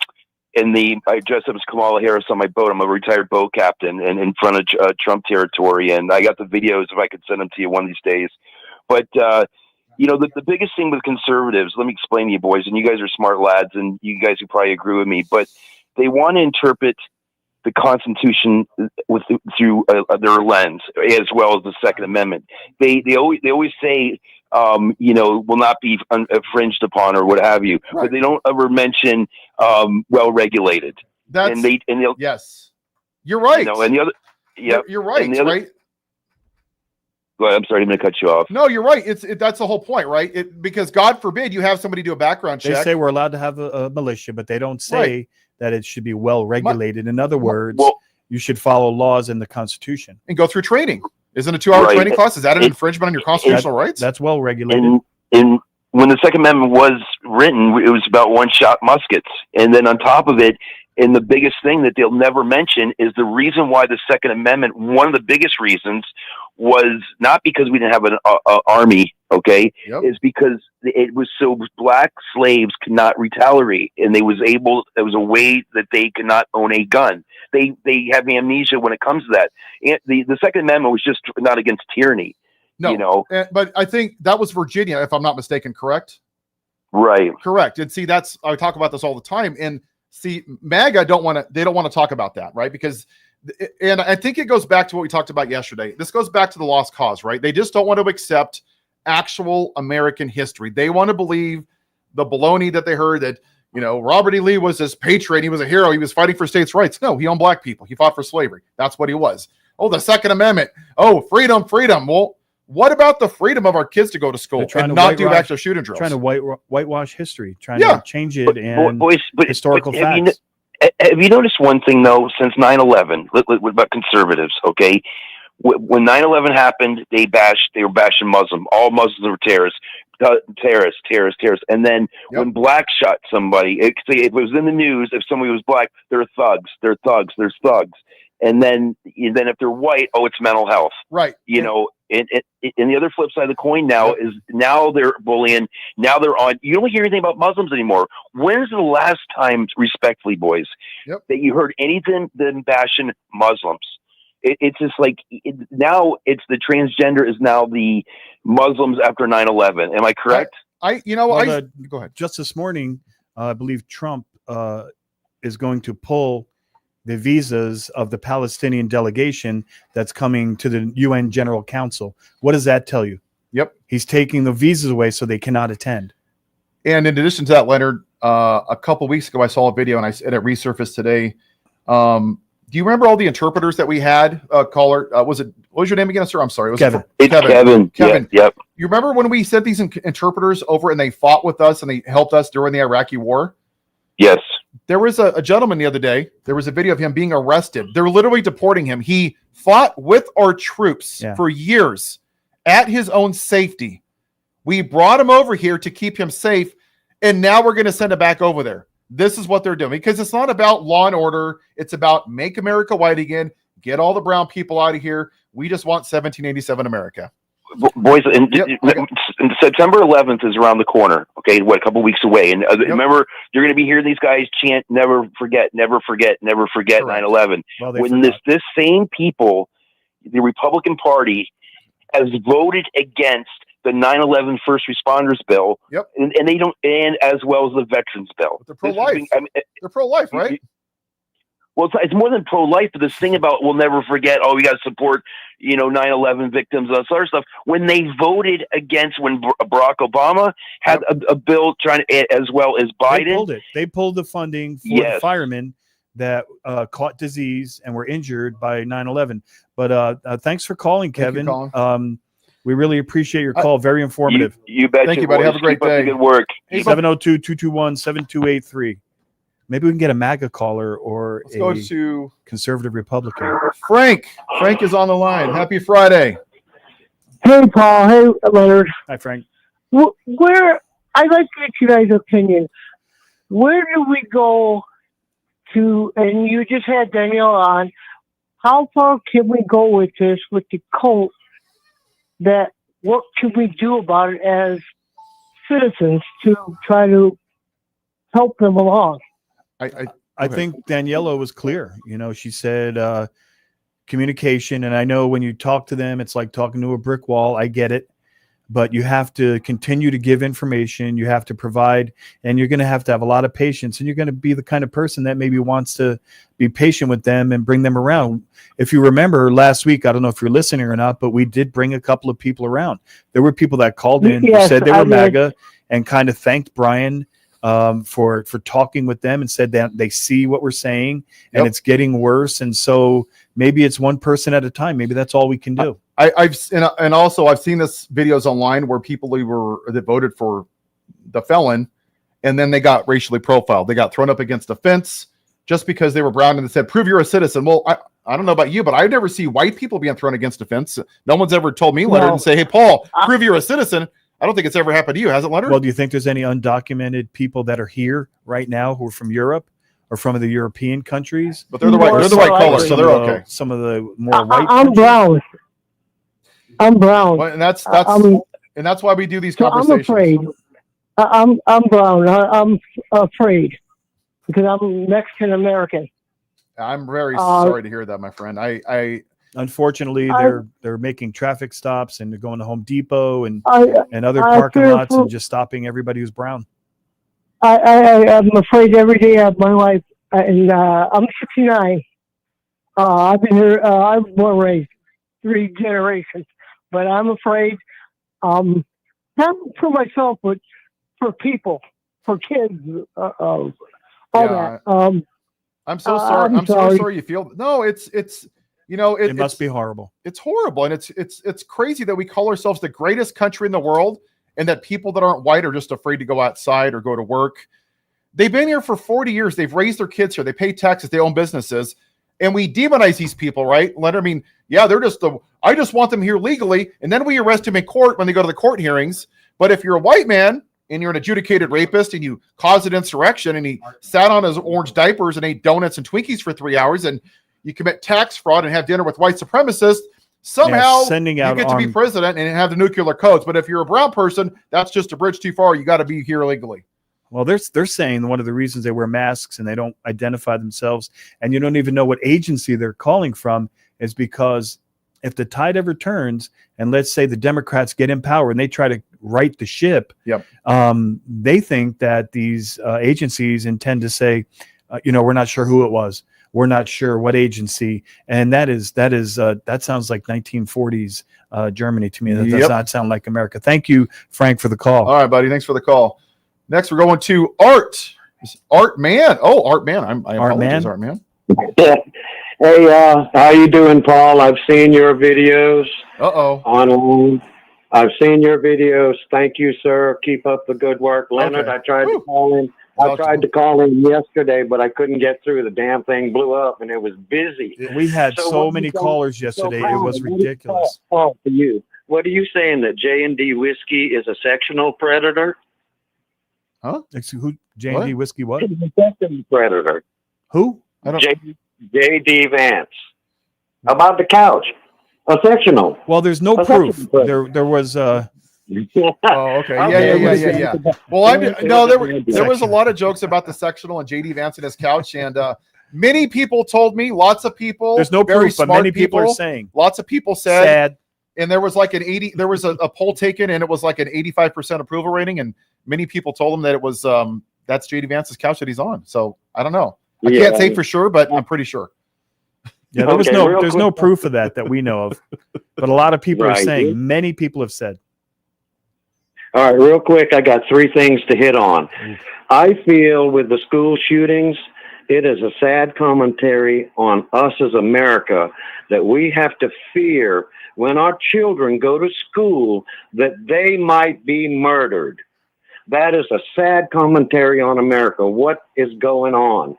I dressed up as Kamala Harris on my boat. I'm a retired boat captain, and in front of Trump territory, and I got the videos if I could send them to you one of these days. But the biggest thing with conservatives, let me explain to you boys, and you guys are smart lads, and you guys who probably agree with me, but they want to interpret the Constitution through their lens, as well as the Second Amendment. They always say, will not be infringed upon or what have you, right. But they don't ever mention well regulated. Yes, you're right. And the other, you're right. Right. Go ahead, I'm sorry, I'm going to cut you off. No, you're right. That's the whole point, right? Because God forbid you have somebody do a background check. They say we're allowed to have a militia, but they don't say that it should be well regulated. In other words, you should follow laws in the Constitution and go through training. Isn't a 2-hour training class? Is that an infringement on your constitutional rights? That's well regulated. And when the Second Amendment was written, it was about one-shot muskets, and then on top of it, and the biggest thing that they'll never mention is the reason why the Second Amendment. One of the biggest reasons was not because we didn't have an army, is because it was so black slaves could not retaliate, and it was a way that they could not own a gun. They have amnesia when it comes to that. And the Second Amendment was just not against tyranny. No, but I think that was Virginia, if I'm not mistaken, correct? Right. Correct. And see, I talk about this all the time. And see, MAGA don't want to talk about that, right? Because, and I think it goes back to what we talked about yesterday. This goes back to the lost cause, right? They just don't want to accept actual American history. They want to believe the baloney that they heard that, Robert E. Lee was this patriot. He was a hero. He was fighting for states' rights. No, he owned black people. He fought for slavery. That's what he was. Oh, the Second Amendment. Oh, freedom. Well, what about the freedom of our kids to go to school and not do actual shooting drills? Trying to whitewash history, trying to change it and historical facts. Have you noticed one thing, though, since 9/11, about conservatives, When 9/11 happened, they were bashing Muslim. All Muslims were terrorists. Terrorists. And then when black shot somebody, if it was in the news, if somebody was black, they're thugs. There's thugs. And then if they're white, it's mental health. Right. You know, and the other flip side of the coin now is now they're bullying. Now they're on. You don't hear anything about Muslims anymore. When's the last time, respectfully, boys, that you heard anything than bashing Muslims? It's just like now it's the transgender is now the Muslims after 9/11. Am I correct? Go ahead. Just this morning, I believe Trump is going to pull the visas of the Palestinian delegation that's coming to the UN General Council. What does that tell you? Yep. He's taking the visas away so they cannot attend. And in addition to that, Leonard, a couple weeks ago, I saw a video and it resurfaced today. Do you remember all the interpreters that we had? Caller, what was your name again, sir? I'm sorry. It was Kevin. Kevin. Yeah, yep. You remember when we sent these interpreters over and they fought with us and they helped us during the Iraqi war? Yes. There was a gentleman the other day. There was a video of him being arrested. They're literally deporting him. He fought with our troops for years at his own safety. We brought him over here to keep him safe, and now we're going to send him back over there. This is what they're doing, because it's not about law and order. It's about make America white again, get all the brown people out of here. We just want 1787 America. Boys, and September 11th is around the corner. Okay, a couple weeks away. And remember, you're going to be hearing these guys chant, never forget 9/11. Well, when this same people, the Republican Party, has voted against the 9/11 first responders bill, and they don't, and as well as the veterans bill. But they're pro-life. They're pro-life, right? Well, it's more than pro-life, but this thing about we'll never forget, we got to support, 9/11 victims and other stuff. When they voted against, when Barack Obama had a bill trying to, as well as Biden. They pulled the funding for the firemen that caught disease and were injured by 9/11. But thanks for calling, Kevin. Thank you, Colin. We really appreciate your call. Very informative. You bet. Thank you, buddy. Have a great day. Good work. 702-221-7283. Maybe we can get a MAGA caller or Let's go to conservative Republican. Frank. Frank is on the line. Happy Friday. Hey, Paul. Hey, Leonard. Hi, Frank. Where I'd like to get you guys' opinion. Where do we go to? And you just had Danielle on. How far can we go with this with the cult? That what can we do about it as citizens to try to help them along? I think Daniela was clear. She said communication, and I know when you talk to them, it's like talking to a brick wall. I get it, but you have to continue to give information. You have to provide, and you're going to have a lot of patience, and you're going to be the kind of person that maybe wants to be patient with them and bring them around. If you remember last week, I don't know if you're listening or not, but we did bring a couple of people around. There were people that called in who said they were MAGA and kind of thanked Brian for talking with them and said that they see what we're saying and it's getting worse. And so maybe it's one person at a time. Maybe that's all we can do. I've seen this videos online where people that voted for the felon, and then they got racially profiled. They got thrown up against a fence just because they were brown, and they said, "Prove you're a citizen." Well, I don't know about you, but I never see white people being thrown against a fence. No one's ever told me, Leonard, and say, "Hey, Paul, prove you're a citizen." I don't think it's ever happened to you, has it, Leonard? Well, do you think there's any undocumented people that are here right now who are from Europe or from the European countries? But they're the white color, so they're okay. Some of the more white. I'm brown. I'm brown. Well, and that's why we do these conversations. I'm afraid. I'm brown. I'm afraid because I'm Mexican American. I'm very sorry to hear that, my friend. Unfortunately, they're making traffic stops and they're going to Home Depot and other parking lots and just stopping everybody who's brown. I'm afraid every day of my life, and I'm 69. I've been here. I was born and raised 3 generations, but I'm afraid, not for myself, but for people, for kids, all that. I'm so sorry. I'm so sorry you feel. No, it must be horrible. It's horrible, and it's crazy that we call ourselves the greatest country in the world, and that people that aren't white are just afraid to go outside or go to work. They've been here for 40 years. They've raised their kids here. They pay taxes. They own businesses, and we demonize these people, right? I mean, yeah, I just want them here legally, and then we arrest them in court when they go to the court hearings. But if you're a white man and you're an adjudicated rapist and you caused an insurrection and he sat on his orange diapers and ate donuts and Twinkies for 3 hours and you commit tax fraud and have dinner with white supremacists, somehow you get to be president and have the nuclear codes. But if you're a brown person, that's just a bridge too far. You got to be here legally. Well, they're saying one of the reasons they wear masks and they don't identify themselves and you don't even know what agency they're calling from is because if the tide ever turns and let's say the Democrats get in power and they try to right the ship, they think that these agencies intend to say, we're not sure who it was. We're not sure what agency. And that sounds like 1940s Germany to me. That does not sound like America. Thank you, Frank, for the call. All right, buddy. Thanks for the call. Next, we're going to Art. Art Man. Oh, Art Man. I apologize, Art Man. Hey, how you doing, Paul? I've seen your videos. Online. I've seen your videos. Thank you, sir. Keep up the good work. Leonard, I tried to call in. I tried to call in yesterday, but I couldn't get through. The damn thing blew up, and it was busy. We had so many callers yesterday. It was ridiculous. Paul, for you, what are you saying, that J&D whiskey is a sectional predator? Huh? Who? J&D whiskey what? It's a sectional predator. Who? J.D. Vance. About the couch. A sectional. Well, there's no proof. There was oh, okay. Yeah. Well, there was a lot of jokes about the sectional and JD Vance and his couch, and many people told me, lots of people. There's no proof, but many people are saying. Lots of people said. Sad. And there was like there was a poll taken, and it was like an 85% approval rating, and many people told him that it was that's JD Vance's couch that he's on. So I don't know. I can't say for sure, but I'm pretty sure. Yeah, there's no proof of that we know of, but a lot of people are saying. Many people have said. All right, real quick, I got 3 things to hit on. I feel with the school shootings, it is a sad commentary on us as America that we have to fear when our children go to school that they might be murdered. That is a sad commentary on America. What is going on?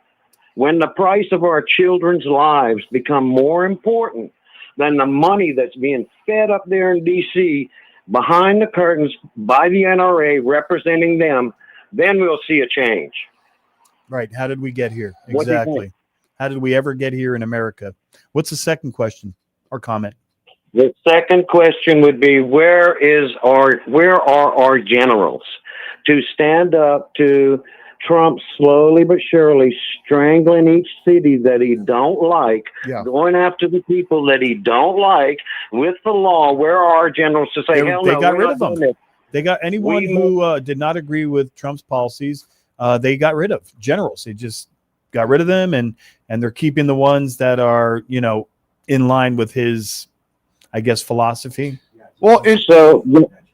When the price of our children's lives become more important than the money that's being fed up there in D.C. behind the curtains by the NRA representing them, then we'll see a change. Right. How did we get here? Exactly. How did we ever get here in America? What's the second question or comment? The second question would be, where are our generals to stand up to Trump slowly but surely strangling each city that he don't like, going after the people that he don't like with the law? Where are our generals to say, hell no, they got rid of them? They got anyone who did not agree with Trump's policies, they got rid of generals. They just got rid of them, and they're keeping the ones that are, in line with his, I guess, philosophy. Well,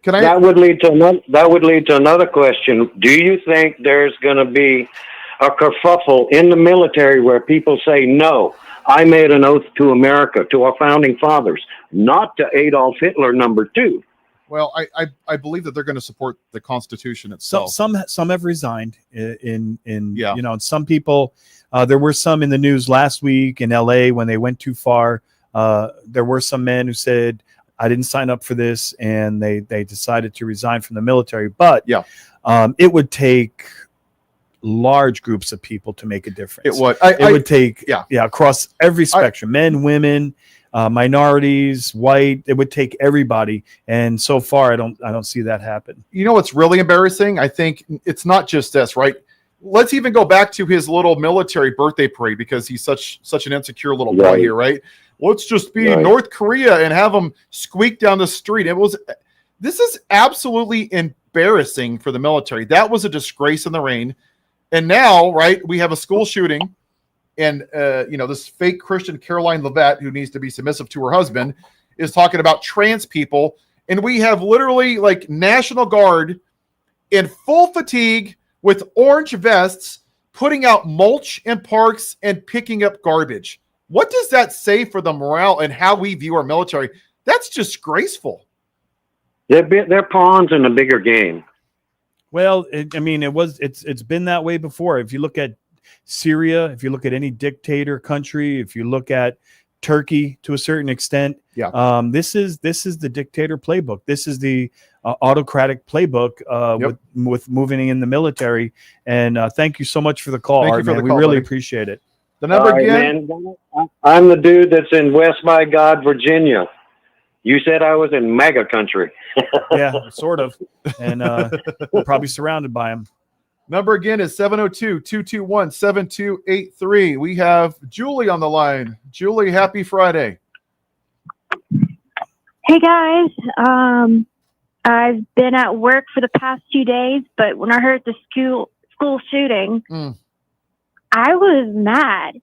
that would lead to another question. Do you think there's going to be a kerfuffle in the military where people say, no, I made an oath to America, to our founding fathers, not to Adolf Hitler #2? Well, I believe that they're going to support the Constitution itself. Some have resigned and some people, there were some in the news last week in LA when they went too far. There were some men who said, I didn't sign up for this, and they decided to resign from the military. But it would take large groups of people to make a difference. It would. It would take across every spectrum, men, women, minorities, white. It would take everybody, and so far, I don't see that happen. You know what's really embarrassing? I think it's not just this, right? Let's even go back to his little military birthday parade, because he's such an insecure little boy here, right? Let's just be North Korea and have them squeak down the street. This is absolutely embarrassing for the military. That was a disgrace in the rain. And now, right, we have a school shooting, and this fake Christian Caroline Leavitt, who needs to be submissive to her husband, is talking about trans people. And we have literally like National Guard in full fatigue with orange vests putting out mulch in parks and picking up garbage. What does that say for the morale and how we view our military? That's disgraceful. They're pawns in a bigger game. Well, it's been that way before. If you look at Syria, if you look at any dictator country, if you look at Turkey to a certain extent, this is the dictator playbook. This is the autocratic playbook with moving in the military. And thank you so much for the call, Art, man. We really appreciate it. The number again. Man, I'm the dude that's in West by God, Virginia. You said I was in MAGA country. Yeah, sort of. And we're probably surrounded by them. Number again is 702-221-7283. We have Julie on the line. Julie, happy Friday. Hey, guys. I've been at work for the past 2 days, but when I heard the school shooting, I was mad.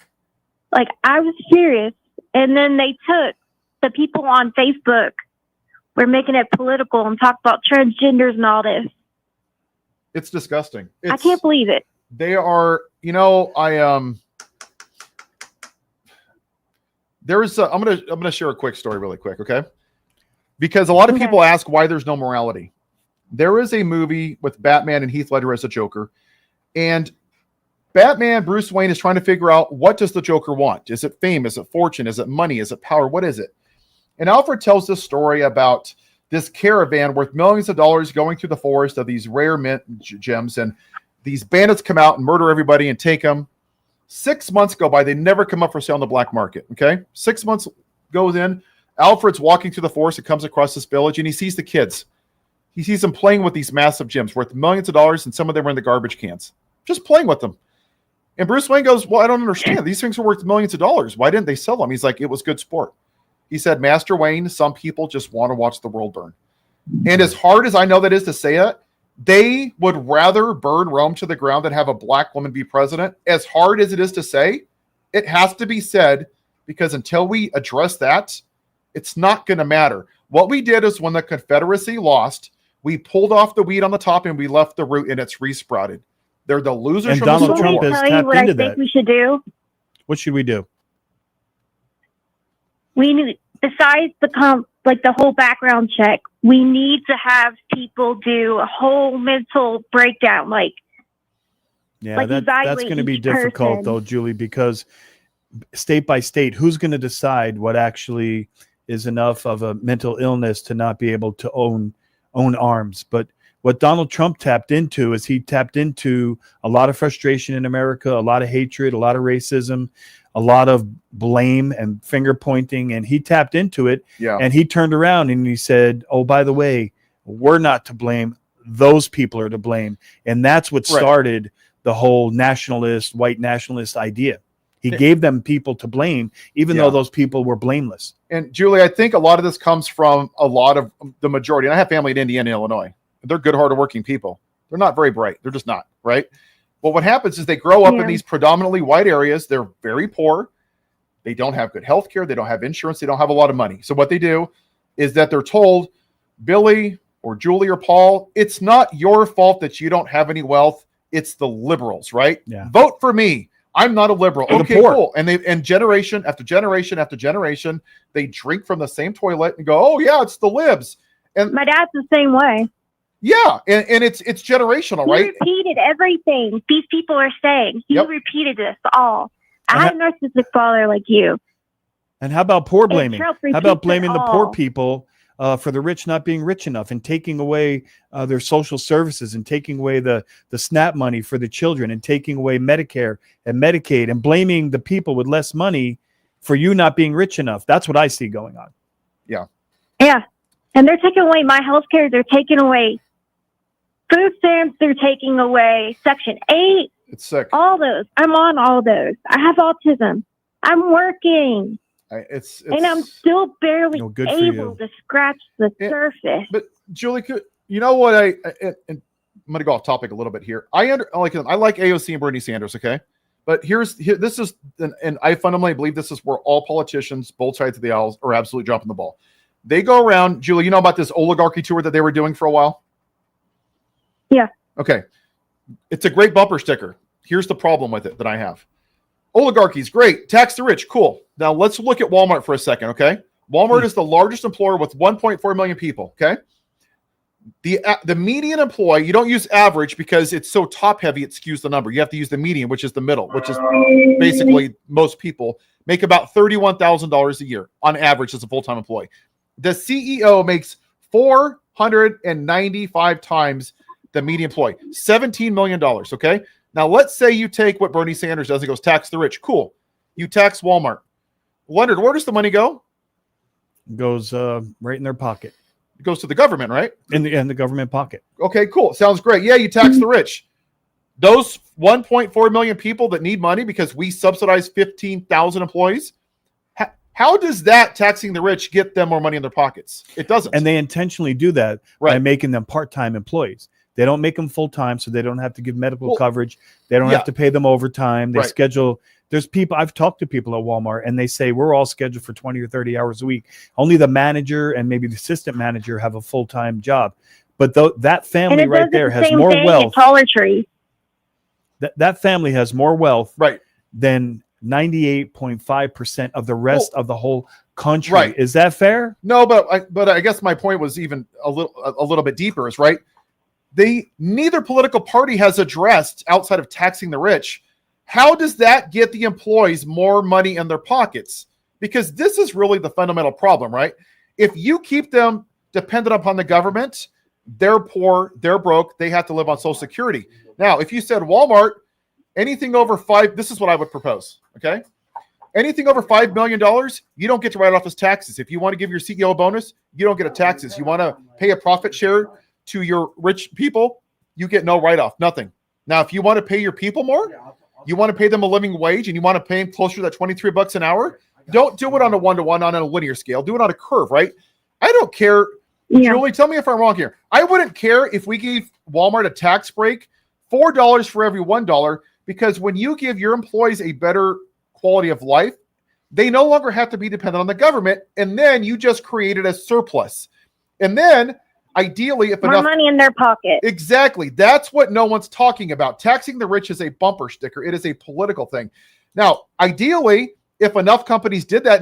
Like, I was furious. And then they took the people on Facebook were making it political and talked about transgenders and all this. It's disgusting. I can't believe it. They are, I'm gonna share a quick story really quick, okay? Because a lot of people ask why there's no morality. There is a movie with Batman and Heath Ledger as a Joker, and Batman, Bruce Wayne, is trying to figure out, what does the Joker want? Is it fame? Is it fortune? Is it money? Is it power? What is it? And Alfred tells this story about this caravan worth millions of dollars going through the forest of these rare mint gems, and these bandits come out and murder everybody and take them. 6 months go by. They never come up for sale on the black market, okay? 6 months goes in. Alfred's walking through the forest and comes across this village, and he sees the kids. He sees them playing with these massive gems worth millions of dollars, and some of them were in the garbage cans. Just playing with them. And Bruce Wayne goes, well, I don't understand. These things are worth millions of dollars. Why didn't they sell them? He's like, it was good sport. He said, Master Wayne, some people just want to watch the world burn. And as hard as I know that is to say it, they would rather burn Rome to the ground than have a black woman be president. As hard as it is to say, it has to be said, because until we address that, it's not going to matter. What we did is, when the Confederacy lost, we pulled off the weed on the top and we left the root, and it's resprouted. They're the losers. And So Donald can Trump I has tell you tapped what I into think that. we should do? What should we do? We need, besides the whole background check, we need to have people do a whole mental breakdown. Yeah, that's going to be difficult, though, Julie, because state by state, who's going to decide what actually is enough of a mental illness to not be able to own arms? But what Donald Trump tapped into is, he tapped into a lot of frustration in America, a lot of hatred, a lot of racism, a lot of blame and finger pointing, and he tapped into it. Yeah. And he turned around and he said, oh, by the way, we're not to blame. Those people are to blame. And that's what started the whole nationalist, white nationalist idea. He gave them people to blame, even though those people were blameless. And Julie, I think a lot of this comes from a lot of the majority. And I have family in Indiana, Illinois. They're good, hardworking people. They're not very bright. They're just not, right? Well, what happens is they grow up in these predominantly white areas. They're very poor. They don't have good health care. They don't have insurance. They don't have a lot of money. So what they do is that they're told, Billy or Julie or Paul, it's not your fault that you don't have any wealth. It's the liberals, right? Yeah. Vote for me. I'm not a liberal. Or the Okay, poor. cool. And generation after generation after generation, they drink from the same toilet and go, oh yeah, it's the libs. And my dad's the same way. Yeah, and it's generational, right? He repeated everything these people are saying. He repeated this all. I had a narcissistic father like you. And how about poor blaming? Trump How about repeats blaming it the poor all. people for the rich not being rich enough, and taking away their social services, and taking away the SNAP money for the children, and taking away Medicare and Medicaid, and blaming the people with less money for you not being rich enough? That's what I see going on. Yeah. Yeah. And they're taking away my health care. They're taking away food stamps. They're taking away Section 8. It's sick. All those. I'm on all those. I have autism. I'm working. It's and I'm still barely good for able you. to scratch the surface. But Julie, you know what? I'm going to go off topic a little bit here. I like AOC and Bernie Sanders, okay? But this is, and I fundamentally believe this is where all politicians, both sides of the aisle, are absolutely dropping the ball. They go around, Julie, you know about this oligarchy tour that they were doing for a while? Yeah. Okay. It's a great bumper sticker. Here's the problem with it that I have. Oligarchy's great. Tax the rich. Cool. Now let's look at Walmart for a second, okay? Walmart is the largest employer with 1.4 million people, okay? The median employee, you don't use average because it's so top heavy, it skews the number. You have to use the median, which is the middle, which is basically most people make about $31,000 a year on average as a full-time employee. The CEO makes 495 times the median employee, $17 million. Okay. Now let's say you take what Bernie Sanders does and goes tax the rich. Cool. You tax Walmart. Leonard, where does the money go? It goes right in their pocket. It goes to the government, right? In the government pocket. Okay, cool. Sounds great. Yeah, you tax the rich. Those 1.4 million people that need money because we subsidize 15,000 employees. How does that taxing the rich get them more money in their pockets? It doesn't. And they intentionally do that by making them part-time employees. They don't make them full-time, so they don't have to give medical coverage. They don't have to pay them overtime. They schedule. There's people, I've talked to people at Walmart, and they say we're all scheduled for 20 or 30 hours a week. Only the manager and maybe the assistant manager have a full-time job. But that family right there has more wealth. That family has more wealth than 98.5% of the rest of the whole country. Right. Is that fair? No, but I guess my point was even a little bit deeper. Is right. Neither political party has addressed, outside of taxing the rich, how does that get the employees more money in their pockets? Because this is really the fundamental problem, right? If you keep them dependent upon the government, they're poor, they're broke, they have to live on Social Security. Now, if you said Walmart, anything over this is what I would propose, okay? Anything over $5 million, you don't get to write off as taxes. If you want to give your CEO a bonus, you don't get a taxes. You want to pay a profit share to your rich people, you get no write-off, nothing. Now, if you want to pay your people more, you want to pay them a living wage and you want to pay them closer to that $23 an hour, don't do it on a one-to-one, on a linear scale. Do it on a curve, right? I don't care. Julie, tell me if I'm wrong here. I wouldn't care if we gave Walmart a tax break, $4 for every $1, because when you give your employees a better quality of life, they no longer have to be dependent on the government, and then you just created a surplus. And then ideally, if more money in their pocket. Exactly. That's what no one's talking about. Taxing the rich is a bumper sticker. It is a political thing. Now, ideally, if enough companies did that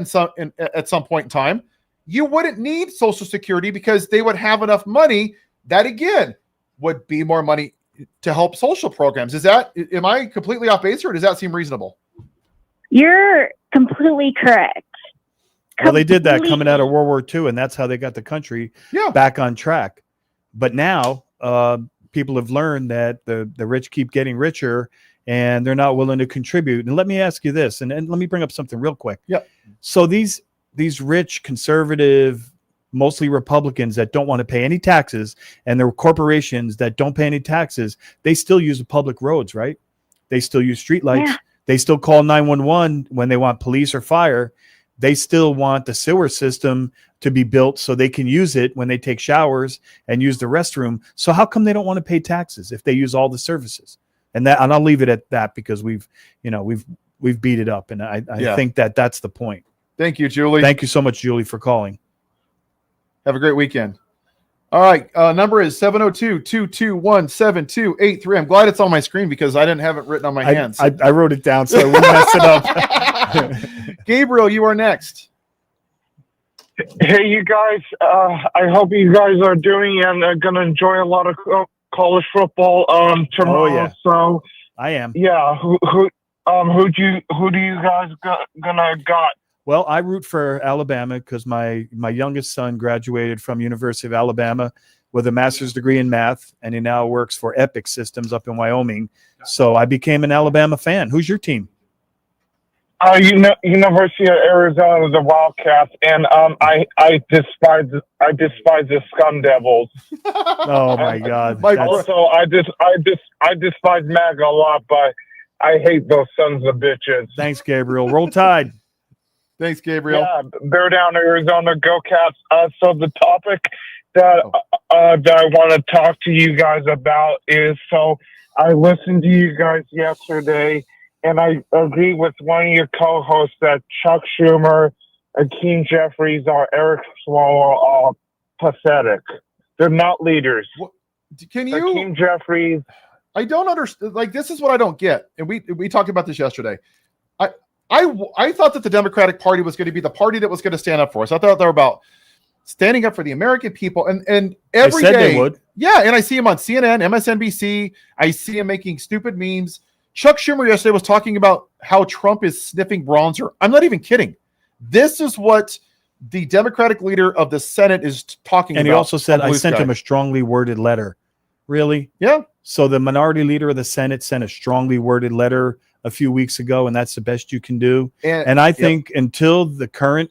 at some point in time, you wouldn't need Social Security because they would have enough money that, again, would be more money to help social programs. Am I completely off base, or does that seem reasonable? You're completely correct. Well, they did that coming out of World War II, and that's how they got the country back on track. But now people have learned that the rich keep getting richer, and they're not willing to contribute. And let me ask you this, and let me bring up something real quick. Yeah. So these rich, conservative, mostly Republicans that don't want to pay any taxes, and there are corporations that don't pay any taxes, they still use the public roads, right? They still use streetlights. Yeah. They still call 911 when they want police or fire. They still want the sewer system to be built so they can use it when they take showers and use the restroom. So how come they don't want to pay taxes if they use all the services? And I'll leave it at that because we've beat it up, and I think that's the point. Thank you, Julie. Thank you so much, Julie, for calling. Have a great weekend. All right. Number is 702-221-7283. I'm glad it's on my screen because I didn't have it written on my hands. I wrote it down so I wouldn't mess it up. Gabriel, you are next. Hey, you guys. I hope you guys are doing and are going to enjoy a lot of college football tomorrow. Oh, yeah. So I am. Yeah. Who do you guys gonna got? Well, I root for Alabama because my youngest son graduated from University of Alabama with a master's degree in math, and he now works for Epic Systems up in Wyoming. So I became an Alabama fan. Who's your team? University of Arizona, the Wildcats, and I despise the Scum Devils. Oh my God! Also, I despise MAGA a lot, but I hate those sons of bitches. Thanks, Gabriel. Roll Tide. Thanks, Gabriel. Yeah, they're down in Arizona. Go Cats. So the topic that I want to talk to you guys about is, so I listened to you guys yesterday, and I agree with one of your co-hosts that Chuck Schumer, Hakeem Jeffries, or Eric Swalwell are pathetic. They're not leaders. Can you? Hakeem Jeffries. I don't understand. Like, this is what I don't get. And we talked about this yesterday. I thought that the Democratic Party was going to be the party that was going to stand up for us. I thought they were about standing up for the American people, and every They said day, they would. yeah, and I see him on CNN, MSNBC. I see him making stupid memes. Chuck Schumer yesterday was talking about how Trump is sniffing bronzer. I'm not even kidding. This is what the Democratic leader of the Senate is talking about. And he also said, on I Blue sent Sky. him a strongly worded letter. Really? Yeah. So the minority leader of the Senate sent a strongly worded letter a few weeks ago, and that's the best you can do. And I think until the current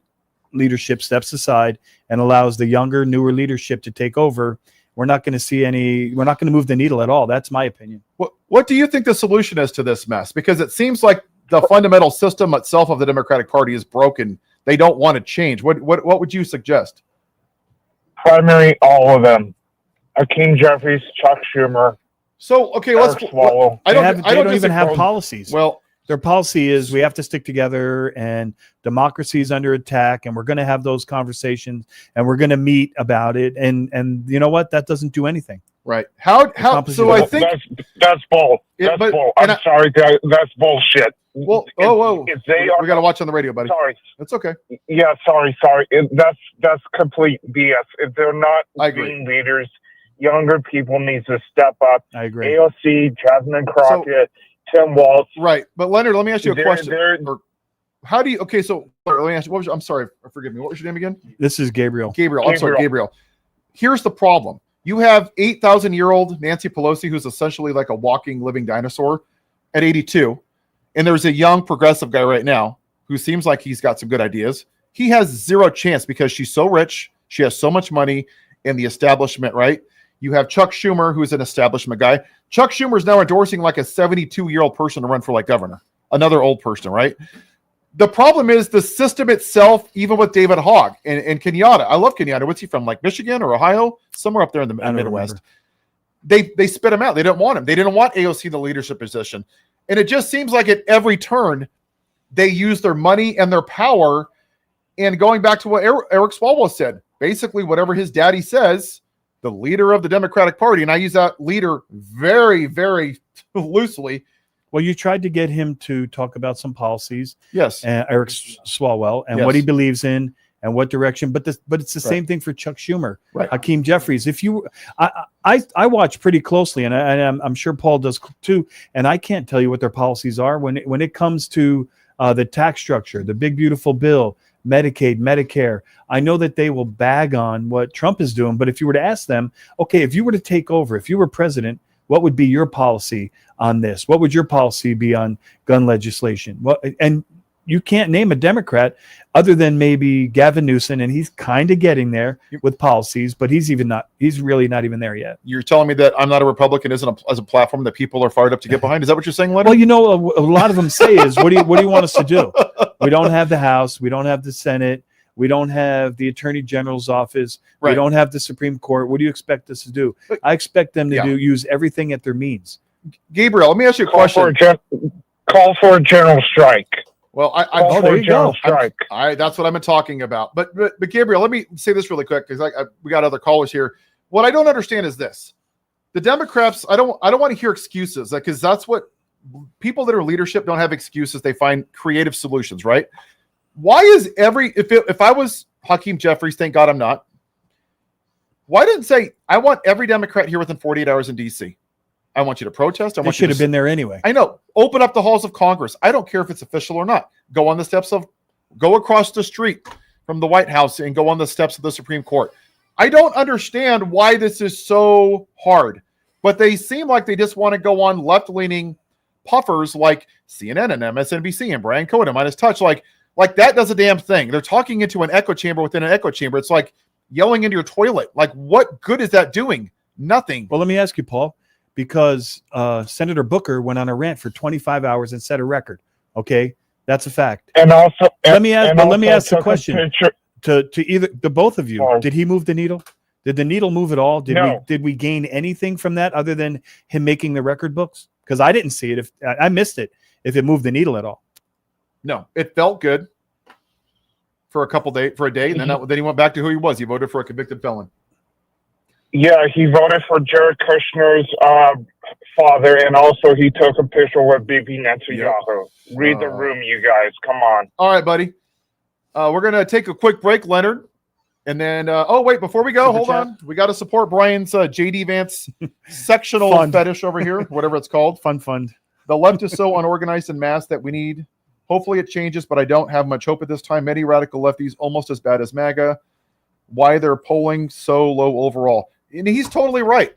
leadership steps aside and allows the younger, newer leadership to take over, we're not going to see we're not going to move the needle at all. That's my opinion. What do you think the solution is to this mess? Because it seems like the fundamental system itself of the Democratic Party is broken. They don't want to change. What would you suggest? Primary, all of them. Hakeem Jeffries, Chuck Schumer. So okay, Eric Swalwell. They don't even have policies. Well, their policy is we have to stick together, and democracy is under attack, and we're going to have those conversations, and we're going to meet about it. And you know what? That doesn't do anything. Right? How? So I think that's bull. That's bull. I'm sorry, that's bullshit. Well, if they we got to watch on the radio, buddy. Sorry, that's okay. Yeah, sorry. That's complete BS. If they're not being leaders, younger people need to step up. I agree. AOC, Jasmine Crockett, Tim Walz. Right, but Leonard, let me ask you a question. How do you? Okay, so let me ask you. I'm sorry. Forgive me. What was your name again? This is Gabriel. Gabriel. I'm sorry, Gabriel. Here's the problem. You have 8,000-year-old Nancy Pelosi, who's essentially like a walking, living dinosaur at 82. And there's a young progressive guy right now who seems like he's got some good ideas. He has zero chance because she's so rich. She has so much money in the establishment, right? You have Chuck Schumer, who's an establishment guy. Chuck Schumer is now endorsing like a 72-year-old person to run for like governor, another old person, right? The problem is the system itself, even with David Hogg and Kenyatta. I love Kenyatta. What's he from? Like Michigan or Ohio? Somewhere up there in the Midwest. They spit him out. They didn't want him. They didn't want AOC in the leadership position. And it just seems like at every turn, they use their money and their power. And going back to what Eric Swalwell said, basically whatever his daddy says, the leader of the Democratic Party, and I use that leader very, very loosely. Well, you tried to get him to talk about some policies. Yes. Eric Swalwell and what he believes in and what direction. But it's the same thing for Chuck Schumer, Hakeem Jeffries. If you, I watch pretty closely, and I'm sure Paul does too. And I can't tell you what their policies are when it comes to the tax structure, the big beautiful bill, Medicaid, Medicare. I know that they will bag on what Trump is doing. But if you were to ask them, okay, if you were to take over, if you were president, what would be your policy on this? What would your policy be on gun legislation? And you can't name a Democrat other than maybe Gavin Newsom, and he's kind of getting there with policies, but he's really not even there yet. You're telling me that I'm not a Republican isn't as a platform that people are fired up to get behind? Is that what you're saying, Leonard? Well, you know, a lot of them say is, what do you want us to do? We don't have the House. We don't have the Senate. We don't have the Attorney General's office. We don't have the Supreme Court. What do you expect us to do? I expect them to use everything at their means. Gabriel, let me ask you a question. Call for a general strike. Well, there you go. That's what I've been talking about. But Gabriel, let me say this really quick because we got other callers here. What I don't understand is this: the Democrats. I don't want to hear excuses because that's what people that are leadership don't have excuses. They find creative solutions, right? Why is if I was Hakeem Jeffries, thank God I'm not. Why didn't say I want every Democrat here within 48 hours in DC? I want you to protest. They should have been there anyway. I know. Open up the halls of Congress. I don't care if it's official or not. Go on the steps go across the street from the White House and go on the steps of the Supreme Court. I don't understand why this is so hard, but they seem like they just want to go on left-leaning puffers like CNN and MSNBC and Brian Cohen and Minus Touch. Like that does a damn thing. They're talking into an echo chamber within an echo chamber. It's like yelling into your toilet. Like, what good is that doing? Nothing. Well, let me ask you, Paul, because Senator Booker went on a rant for 25 hours and set a record. Okay, that's a fact. And also, let me ask the question to both of you. Sorry. Did he move the needle? Did the needle move at all? Did we gain anything from that other than him making the record books? Because I didn't see it. If I missed it, if it moved the needle at all. No, it felt good for a day, and then he went back to who he was. He voted for a convicted felon. Yeah, he voted for Jared Kushner's father, and also he took a picture with Bibi Netanyahu. Read the room, you guys. Come on. All right, buddy. We're going to take a quick break, Leonard. And then, wait, before we go, hold on. We got to support Brian's JD Vance sectional fetish over here, whatever it's called. Fund. The left is so unorganized and mass that we need. Hopefully it changes, but I don't have much hope at this time. Many radical lefties almost as bad as MAGA. Why they're polling so low overall. And he's totally right.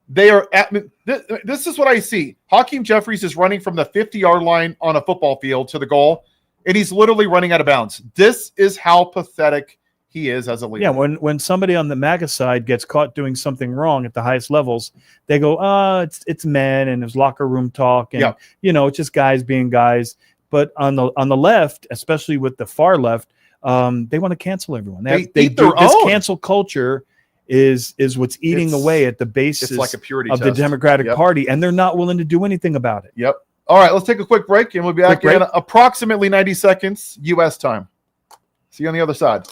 They are at this is what I see. Hakeem Jeffries is running from the 50-yard line on a football field to the goal, and he's literally running out of bounds. This is how pathetic he is as a leader. Yeah, when somebody on the MAGA side gets caught doing something wrong at the highest levels, they go, it's men and there's locker room talk, and it's just guys being guys. But on the left, especially with the far left, they want to cancel everyone. They eat their this own. cancel culture is what's eating away at the basis It's like a purity of test. the Democratic Party, and they're not willing to do anything about it. Yep. All right, let's take a quick break, and we'll be back in approximately 90 seconds U.S. time. See you on the other side.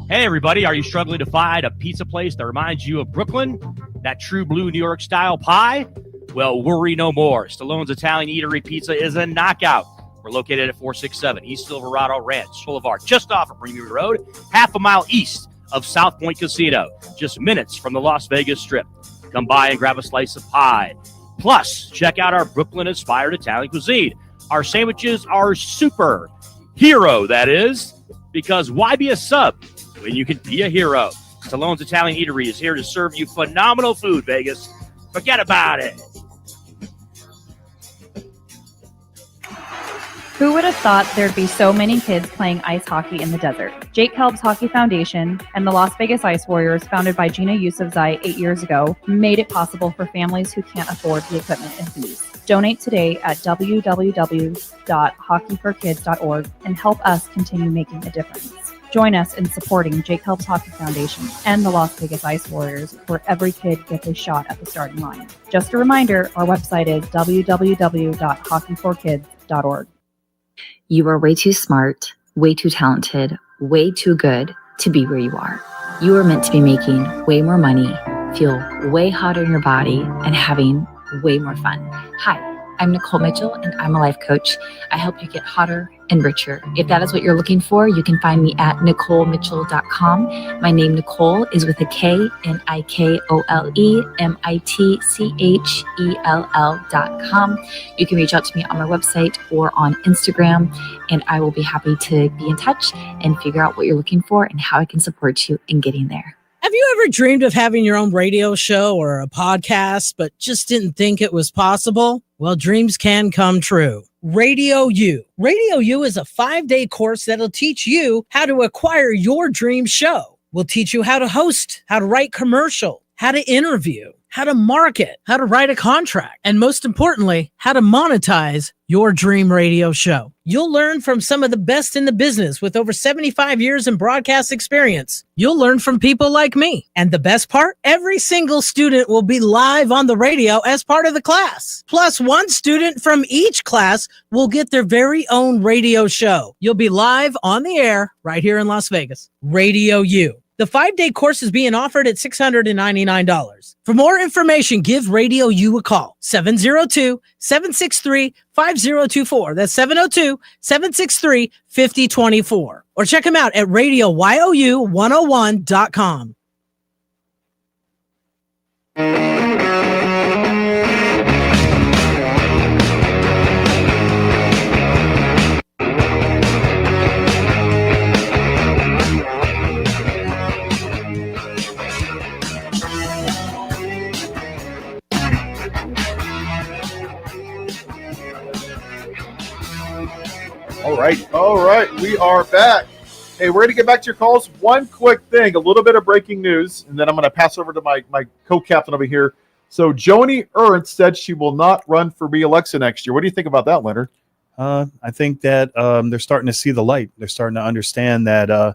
Hey, everybody, are you struggling to find a pizza place that reminds you of Brooklyn? That true blue New York style pie? Well, worry no more. Stallone's Italian Eatery Pizza is a knockout. We're located at 467 East Silverado Ranch Boulevard, just off of Premium Road, half a mile east of South Point Casino, just minutes from the Las Vegas Strip. Come by and grab a slice of pie. Plus, check out our Brooklyn-inspired Italian cuisine. Our sandwiches are super. Hero, that is. Because why be a sub when you can be a hero? Stallone's Italian Eatery is here to serve you phenomenal food, Vegas. Forget about it. Who would have thought there'd be so many kids playing ice hockey in the desert? Jake Helb's Hockey Foundation and the Las Vegas Ice Warriors, founded by Gina Yousafzai 8 years ago, made it possible for families who can't afford the equipment and fees. Donate today at www.hockeyforkids.org and help us continue making a difference. Join us in supporting Jake Helb's Hockey Foundation and the Las Vegas Ice Warriors, where every kid gets a shot at the starting line. Just a reminder, our website is www.hockeyforkids.org. You are way too smart, way too talented, way too good to be where you are. You are meant to be making way more money, feel way hotter in your body, and having way more fun. Hi, I'm Nicole Mitchell, and I'm a life coach. I help you get hotter and richer. If that is what you're looking for, you can find me at NicoleMitchell.com. My name, Nicole, is with a K, NicoleMitchell.com. You can reach out to me on my website or on Instagram, and I will be happy to be in touch and figure out what you're looking for and how I can support you in getting there. Have you ever dreamed of having your own radio show or a podcast, but just didn't think it was possible? Well, dreams can come true. Radio U. Radio U is a 5-day course that'll teach you how to acquire your dream show. We'll teach you how to host, how to write commercial, how to interview, how to market, how to write a contract, and most importantly, how to monetize your dream radio show. You'll learn from some of the best in the business with over 75 years in broadcast experience. You'll learn from people like me. And the best part, every single student will be live on the radio as part of the class. Plus, one student from each class will get their very own radio show. You'll be live on the air right here in Las Vegas. Radio U. The 5-day course is being offered at $699. For more information, give Radio U a call. 702-763-5024. That's 702-763-5024. Or check them out at RadioYOU101.com. All right. We are back. Hey, we're going to get back to your calls. One quick thing, a little bit of breaking news, and then I'm going to pass over to my co-captain over here. So Joni Ernst said she will not run for re-election next year. What do you think about that, Leonard? I think that they're starting to see the light. They're starting to understand that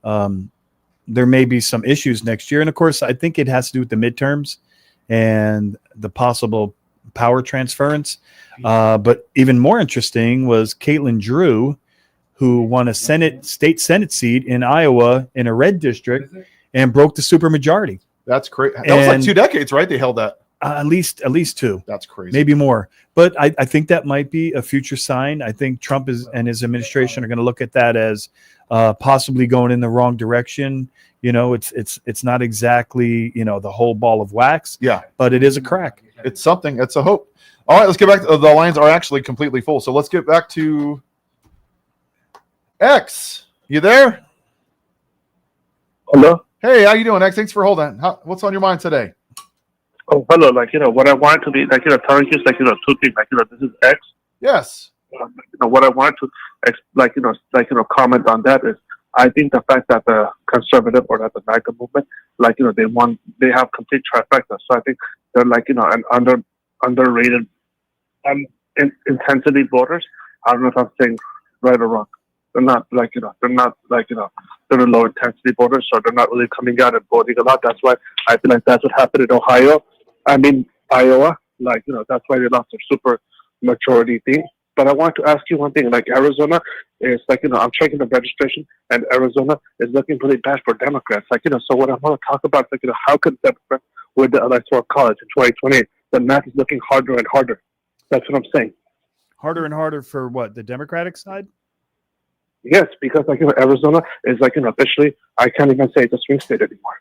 there may be some issues next year. And, of course, I think it has to do with the midterms and the possible power transference. But even more interesting was Caitlin Drew, who won a state Senate seat in Iowa in a red district and broke the supermajority. That's great. That was like 2 decades, right? They held that. At least two. That's crazy. Maybe more. But I think that might be a future sign. I think Trump and his administration are going to look at that as possibly going in the wrong direction. You know, it's not exactly, you know, the whole ball of wax. Yeah. But it is a crack. It's something. It's a hope. All right, let's get back to the lines are actually completely full. So let's get back to X. You there? Hello. Hey, how you doing, X? Thanks for holding. What's on your mind today? Oh, hello. Like, you know, what I wanted to be, like, you know, telling you, like, you know, two things. Like, you know, this is X. Yes. You know, what I wanted to, comment on that is, I think the fact that the conservative or that the MAGA movement, like, you know, they have complete trifecta. So I think they're, like, you know, an underrated intensity voters. I don't know if I'm saying right or wrong. They're not like, you know, they're low intensity voters, so they're not really coming out and voting a lot. That's why I feel like that's what happened in Iowa. Like, you know, that's why they lost their super majority thing. But I want to ask you one thing. Like, Arizona is, like, you know, I'm checking the registration, and Arizona is looking really bad for Democrats. Like, you know, so what I want to talk about is, like, you know, how could Democrats win the Electoral College in 2028? The math is looking harder and harder. That's what I'm saying. Harder and harder for what? The Democratic side? Yes, because, like, you know, Arizona is, like, you know, officially, I can't even say it's a swing state anymore.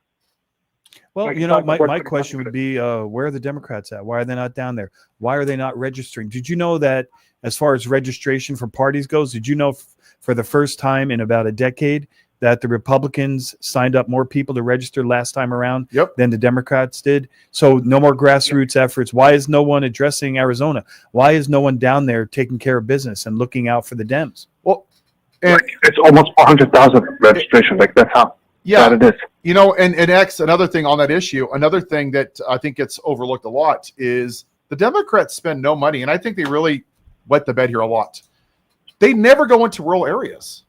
Well, Like, you know, my question would be, where are the Democrats at? Why are they not down there? Why are they not registering? Did you know that as far as registration for parties goes, did you know for the first time in about a decade that the Republicans signed up more people to register last time around than the Democrats did? So no more grassroots efforts. Why is no one addressing Arizona? Why is no one down there taking care of business and looking out for the Dems? Well, like, it's almost 400,000 registration. Like, that's how bad it is. You know, and X, another thing on that issue, another thing that I think gets overlooked a lot is the Democrats spend no money, and I think they really wet the bed here a lot. They never go into rural areas.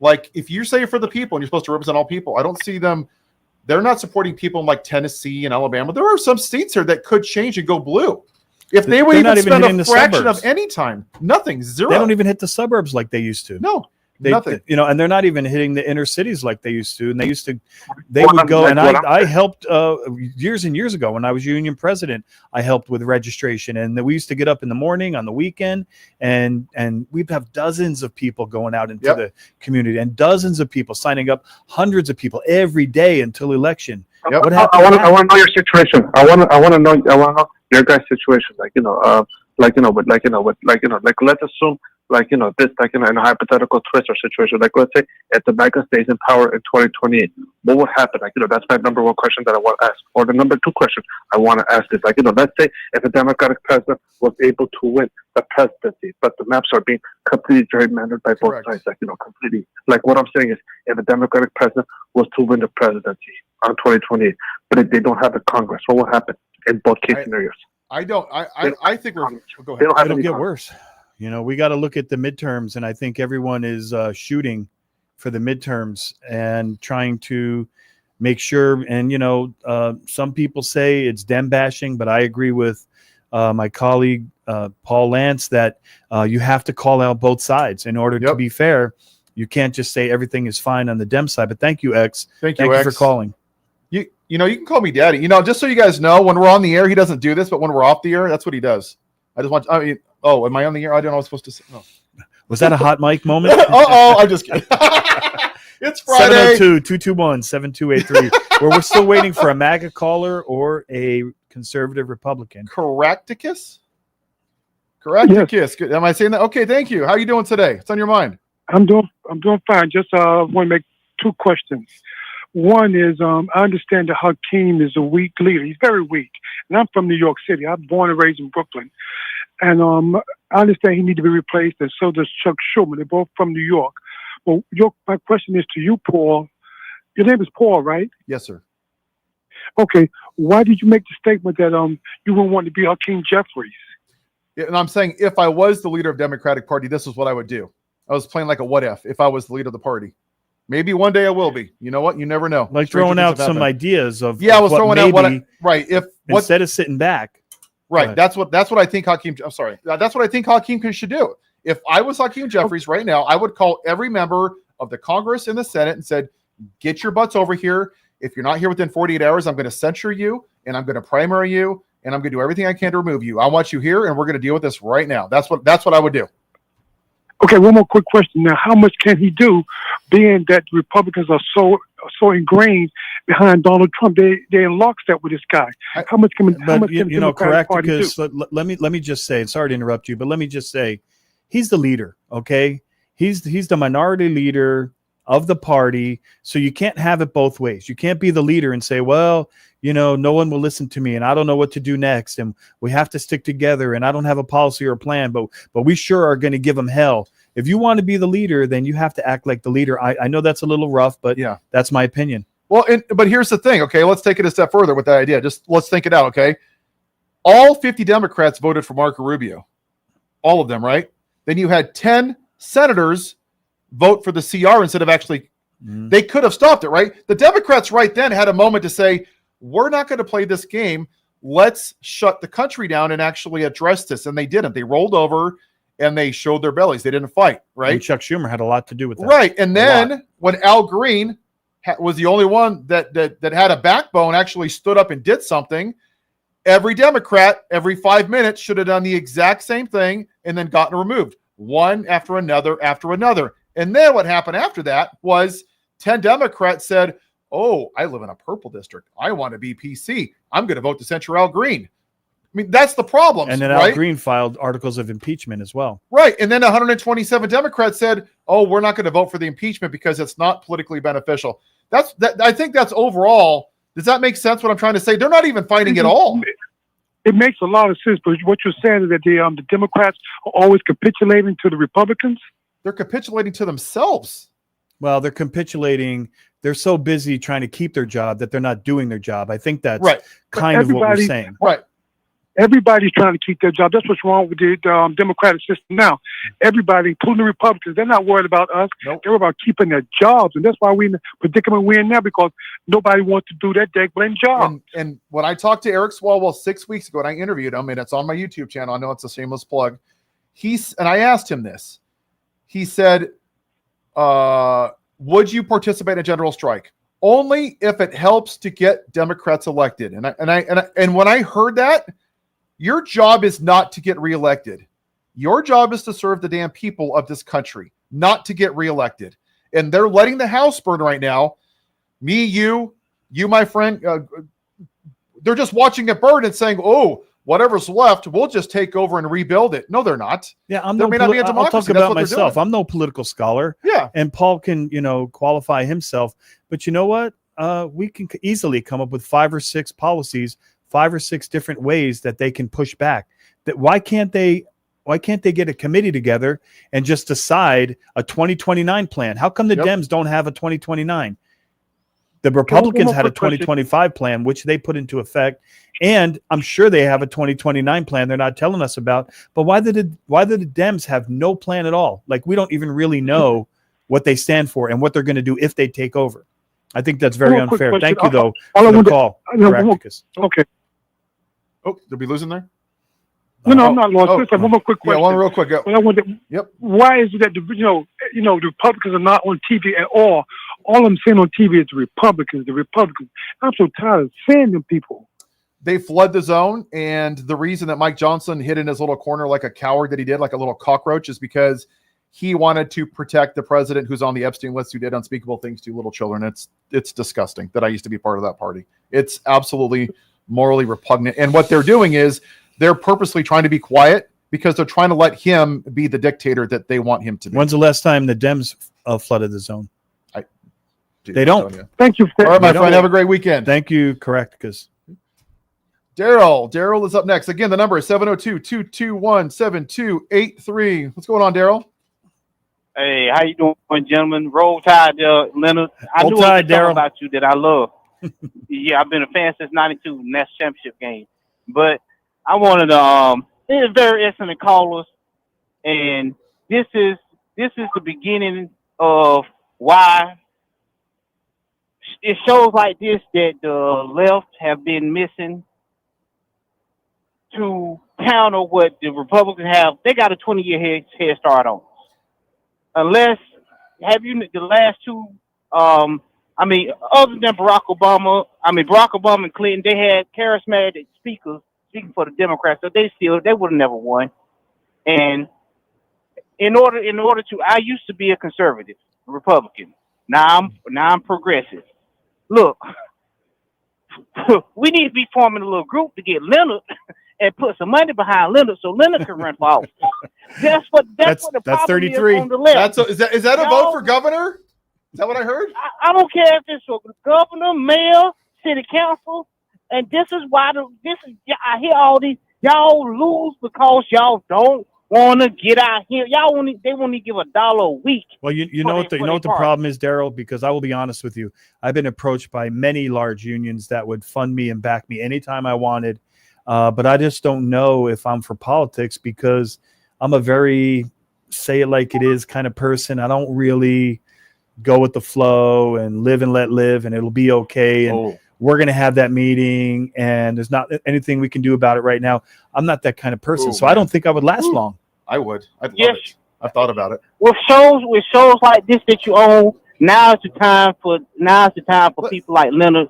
Like, if you say for the people and you're supposed to represent all people, I don't see them. They're not supporting people in like Tennessee and Alabama. There are some states here that could change and go blue. If they would even spend a fraction of any time, nothing, zero. They don't even hit the suburbs like they used to. No. Nothing. You know, and they're not even hitting the inner cities like they used to. And they would go, and I helped years and years ago when I was union president. I helped with registration, and we used to get up in the morning on the weekend, and we'd have dozens of people going out into the community, and dozens of people signing up, hundreds of people every day until election. What happened? I want to know your situation. I want to know your guys' situation. Like, you know, let's assume, like, you know, this, like, you know, in a hypothetical twist or situation, like, let's say if the MAGA stays in power in 2028, what would happen? Like, you know, that's my number one question that I want to ask. Or the number two question I want to ask is, like, you know, let's say if a Democratic president was able to win the presidency, but the maps are being completely gerrymandered by both sides, like, you know, completely. Like, what I'm saying is, if a Democratic president was to win the presidency on 2028, but if they don't have the Congress, what will happen in both case scenarios? I think we're go ahead. It'll get worse. You know, we got to look at the midterms, and I think everyone is shooting for the midterms and trying to make sure. And, you know, some people say it's Dem bashing, but I agree with my colleague, Paul Lance, that you have to call out both sides in order to be fair. You can't just say everything is fine on the Dem side. But thank you, X. Thank you, X, for calling. You know, you can call me Daddy. You know, just so you guys know, when we're on the air, he doesn't do this, but when we're off the air, that's what he does. Oh, am I on the air? I don't know what I was supposed to say. No. Was that a hot mic moment? I'm just kidding. It's Friday. 702-221-7283, where we're still waiting for a MAGA caller or a conservative Republican. Correcticus? Yes. Good. Am I saying that? Okay, thank you. How are you doing today? What's on your mind? I'm doing fine. Just want to make two questions. One is, I understand that Hakeem is a weak leader. He's very weak. And I'm from New York City. I'm born and raised in Brooklyn. And I understand he needs to be replaced, and so does Chuck Schumer. They're both from New York. Well, my question is to you, Paul. Your name is Paul, right? Yes, sir. Okay. Why did you make the statement that you wouldn't want to be Hakeem Jeffries? Yeah, and I'm saying if I was the leader of Democratic Party, this is what I would do. I was playing like a what if I was the leader of the party. Maybe one day I will be. You know what? You never know. Like throwing out some ideas of I was throwing out instead of sitting back. Right. That's what I think Hakeem. I'm sorry. That's what I think Hakeem should do. If I was Hakeem Jeffries right now, I would call every member of the Congress and the Senate and said, "Get your butts over here. If you're not here within 48 hours, I'm going to censure you and I'm going to primary you. and I'm going to do everything I can to remove you. I want you here, and we're going to deal with this right now. That's what I would do. Okay, one more quick question. Now, how much can he do, being that Republicans are so ingrained behind Donald Trump? They're in lockstep with this guy. How much can the Democratic Party because do? let me just say, sorry to interrupt you, but let me just say, he's the leader. Okay, he's the minority leader of the party, so you can't have it both ways. You can't be the leader and say, well, no one will listen to me and I don't know what to do next, and we have to stick together, and I don't have a policy or a plan, but we sure are going to give them hell. If you want to be the leader, then you have to act like the leader. I know that's a little rough, but yeah, that's my opinion. Well, but here's the thing. Okay, let's take it a step further with that idea. Just let's think it out. Okay, all 50 Democrats voted for Marco Rubio, all of them, right? Then you had 10 senators vote for the CR instead of actually, they could have stopped it, right? The Democrats right then had a moment to say, we're not going to play this game. Let's shut the country down and actually address this. And they didn't. They rolled over and they showed their bellies. They didn't fight, right? And Chuck Schumer had a lot to do with that. Right. And then when Al Green was the only one that had a backbone, actually stood up and did something, every Democrat, every 5 minutes should have done the exact same thing and then gotten removed, one after another after another. And then what happened after that was 10 Democrats said, oh, I live in a purple district. I want to be PC. I'm going to vote to censure Al Green. I mean, that's the problem. And then right? Al Green filed articles of impeachment as well. Right. And then 127 Democrats said, oh, we're not going to vote for the impeachment because it's not politically beneficial. I think that's overall. Does that make sense what I'm trying to say? They're not even fighting at all. It makes a lot of sense, but what you're saying is that the Democrats are always capitulating to the Republicans? They're capitulating to themselves. Well, they're capitulating. They're so busy trying to keep their job that they're not doing their job. I think that's kind of what we're saying. Right. Everybody's trying to keep their job. That's what's wrong with the Democratic system now. Everybody, including the Republicans, they're not worried about us. Nope. They're about keeping their jobs. And that's why we're in the predicament we're in now, because nobody wants to do that dang job. And when I talked to Eric Swalwell 6 weeks ago and I interviewed him, and it's on my YouTube channel, I know it's a shameless plug. And I asked him this. He said, would you participate in a general strike? Only if it helps to get Democrats elected. And when I heard that, your job is not to get reelected. Your job is to serve the damn people of this country, not to get reelected. And they're letting the house burn right now. Me, you, my friend, they're just watching it burn and saying, oh, whatever's left, we'll just take over and rebuild it. No, they're not. Yeah, There may not be a I'll democracy. talk That's about what they're myself. doing. I'm no political scholar. Yeah. And Paul can, qualify himself. But you know what? We can easily come up with 5 or 6 policies, 5 or 6 different ways that they can push back. That why can't they get a committee together and just decide a 2029 plan? How come the Dems don't have a 2029? The Republicans had a 2025 plan, which they put into effect, and I'm sure they have a 2029 plan they're not telling us about. But why did the Dems have no plan at all? Like, we don't even really know what they stand for and what they're going to do if they take over. I think that's very unfair. Thank you, though, for the call. Okay. Oh, did we lose him there? No, I'm not lost. One more quick question. Yeah, one real quick. Go. Why is it that the Republicans are not on TV at all? All I'm saying on TV is the Republicans. I'm so tired of seeing them people. They flood the zone, and the reason that Mike Johnson hid in his little corner like a coward that he did, like a little cockroach, is because he wanted to protect the president who's on the Epstein list, who did unspeakable things to little children. It's disgusting that I used to be part of that party. It's absolutely morally repugnant. And what they're doing is they're purposely trying to be quiet because they're trying to let him be the dictator that they want him to be. When's the last time the Dems flooded the zone? They don't. Thank you. All right, my friend. Have a great weekend. Thank you. Correct. Because Daryl is up next. Again, the number is 702-221-7283. What's going on, Daryl? Hey, how you doing, gentlemen? Roll Tide, Leonard. I knew Tide, Daryl. about you that I love. Yeah, I've been a fan since '92, National Championship game. But I wanted to this is very excellent callers, and this is the beginning of why it shows like this that the left have been missing to counter what the Republicans have. They got a 20-year head start on us. Unless, the last two, other than Barack Obama and Clinton, they had charismatic speakers speaking for the Democrats, so they would have never won. And in order to, I used to be a conservative, a Republican. Now I'm progressive. Look, we need to be forming a little group to get Leonard and put some money behind Leonard so Leonard can run for office. That's what the problem 33. is on the left. Is that a vote for governor? Is that what I heard? I don't care if it's for governor, mayor, city council, and this is why I hear all these y'all lose because y'all don't want to get out here. They won't even give $1 a week. Well, you know what the problem is, Daryl, because I will be honest with you. I've been approached by many large unions that would fund me and back me anytime I wanted. But I just don't know if I'm for politics because I'm a very say it like it is kind of person. I don't really go with the flow and live and let live and it'll be okay. And we're going to have that meeting and there's not anything we can do about it right now. I'm not that kind of person. So I don't think I would last long. I would. I'd love it. I've thought about it. With shows like this that you own, now's the time for people like Leonard.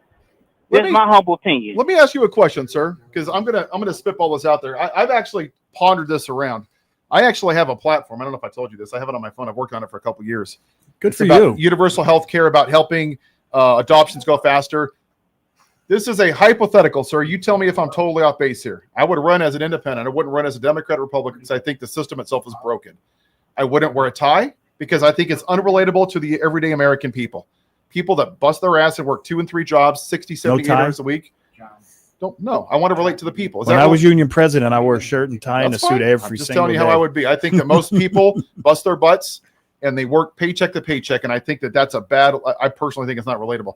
That's my humble opinion. Let me ask you a question, sir, because I'm gonna spitball this out there. I've actually pondered this around. I actually have a platform. I don't know if I told you this. I have it on my phone. I've worked on it for a couple of years. Good for about you. Universal health care, about helping adoptions go faster. This is a hypothetical, sir. You tell me if I'm totally off base here. I would run as an independent. I wouldn't run as a Democrat or Republican because I think the system itself is broken. I wouldn't wear a tie because I think it's unrelatable to the everyday American people. People that bust their ass and work 2 and 3 jobs, 60, 70 hours a week. Don't know. I want to relate to the people. When I was union president, I wore a shirt and tie and a suit every I'm just single telling you day. how I would be. I think that most people bust their butts and they work paycheck to paycheck. And I think that that's I personally think it's not relatable.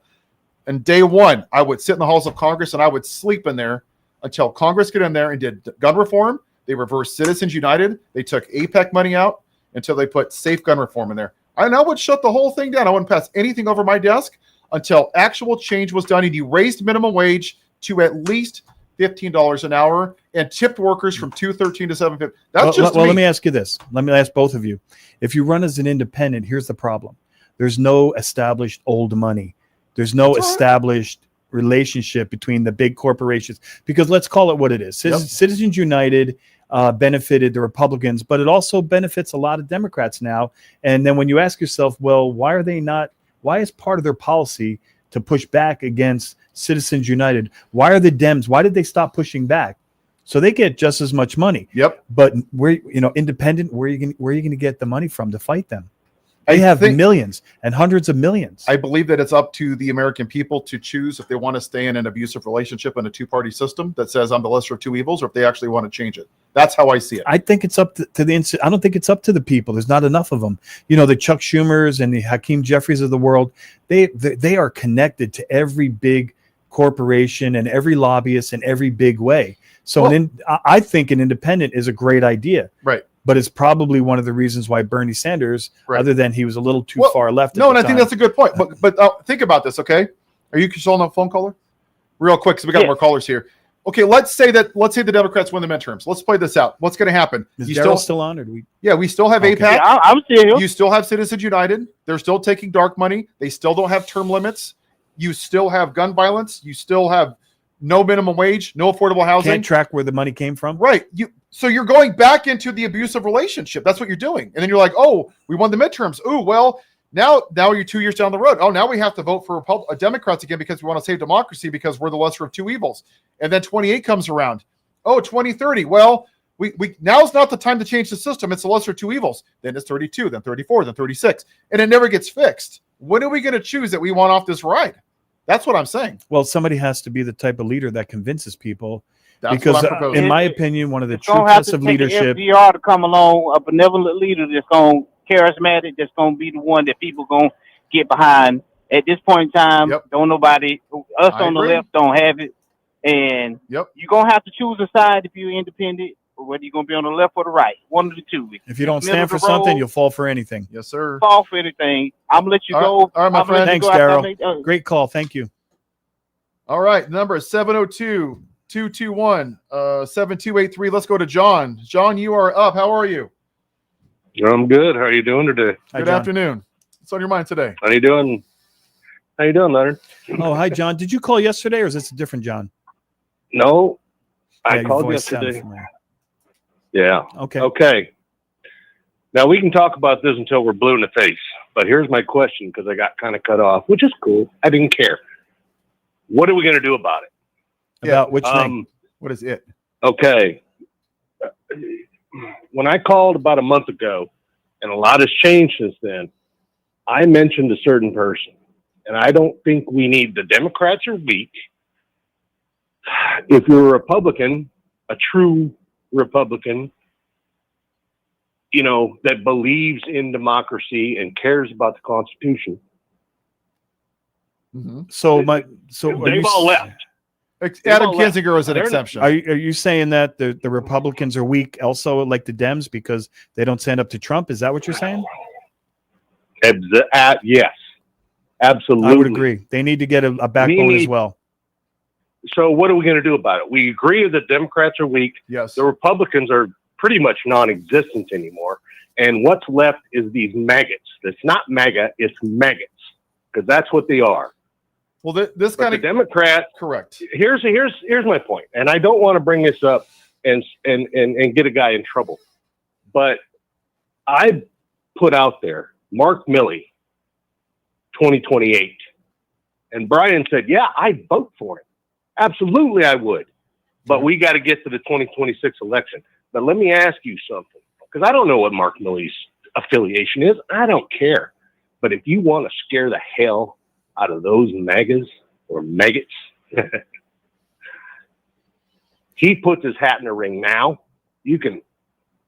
And day one, I would sit in the halls of Congress and I would sleep in there until Congress got in there and did gun reform. They reversed Citizens United. They took APEC money out until they put safe gun reform in there. And I would shut the whole thing down. I wouldn't pass anything over my desk until actual change was done. And you raised minimum wage to at least $15 an hour and tipped workers from $2.13 to $7.50. That's just me. Let me ask you this. Let me ask both of you. If you run as an independent, here's the problem. There's no established old money. There's no established relationship between the big corporations because let's call it what it is. Citizens United benefited the Republicans, but it also benefits a lot of Democrats now. And then when you ask yourself, well, why is part of their policy to push back against Citizens United? Why are the Dems? Why did they stop pushing back? So they get just as much money. Yep. But independent, where are you going to get the money from to fight them? They have millions and hundreds of millions. I believe that it's up to the American people to choose if they want to stay in an abusive relationship in a two-party system that says I'm the lesser of two evils, or if they actually want to change it. That's how I see it. I think it's up to the. I don't think it's up to the people. There's not enough of them. You know, the Chuck Schumers and the Hakeem Jeffries of the world. They are connected to every big corporation and every lobbyist in every big way. So I think an independent is a great idea. Right. But it's probably one of the reasons why Bernie Sanders, other than he was a little too far left. No, and I think that's a good point. But think about this, okay? Are you still on the phone caller? Real quick, because we got more callers here. Okay, let's say the Democrats win the midterms. Let's play this out. What's going to happen? Is Daryl still on, or do we? Yeah, we still have APAC. Yeah, I'm still. You still have Citizens United. They're still taking dark money. They still don't have term limits. You still have gun violence. You still have no minimum wage, no affordable housing. Can't track where the money came from. Right. So you're going back into the abusive relationship. That's what you're doing. And then you're like, oh, we won the midterms. Oh, well, now you're 2 years down the road. Oh, now we have to vote for Democrats again because we want to save democracy because we're the lesser of two evils. And then 28 comes around. Oh, 2030. Well, we now's not the time to change the system. It's the lesser of two evils. Then it's 32, then 34, then 36. And it never gets fixed. When are we going to choose that we want off this ride? That's what I'm saying. Well, somebody has to be the type of leader that convinces people. That's because, what I'm proposing. in my opinion, one of the true true tests of leadership. FDR to come along, a benevolent leader that's going charismatic, that's going to be the one that people going to get behind. At this point in time, don't nobody, us on the left don't have it. And you're going to have to choose a side if you're independent, or whether you're going to be on the left or the right. One of the two. If you don't stand for something, you'll fall for anything. Yes, sir. Fall for anything. I'm going to let you go. All right, my friend. Thanks, Daryl. Great call. Thank you. All right. Number is 702-221-7283. Let's go to John. John, you are up. How are you? I'm good. How are you doing today? Good afternoon. What's on your mind today? How you doing? How you doing, Leonard? Oh, hi, John. Did you call yesterday, or is this a different John? No, I your called voice sounded yesterday. familiar. Yeah. Okay. Okay. Now we can talk about this until we're blue in the face, but here's my question because I got kind of cut off, which is cool. I didn't care. What are we going to do about it? About which thing? What is it? Okay. When I called about a month ago, and a lot has changed since then, I mentioned a certain person, and I don't think we need the Democrats are weak. If you're a Republican, a true Republican, you know, that believes in democracy and cares about the Constitution. So They've all left. Adam Kinzinger is an exception. Are you saying that the Republicans are weak also like the Dems because they don't stand up to Trump? Is that what you're saying? Yes, absolutely. I would agree. They need to get a backbone as well. So what are we going to do about it? We agree that Democrats are weak. Yes. The Republicans are pretty much non-existent anymore. And what's left is these maggots. It's not MAGA, it's maggots, because that's what they are. Well, this kind of Democrat. Correct. Here's my point, and I don't want to bring this up and get a guy in trouble, but I put out there Mark Milley, 2028, and Brian said, "Yeah, I'd vote for him. Absolutely, I would." But we got to get to the 2026 election. But let me ask you something, because I don't know what Mark Milley's affiliation is. I don't care. But if you want to scare the hell out of those MAGAs or maggots, he puts his hat in the ring now. You can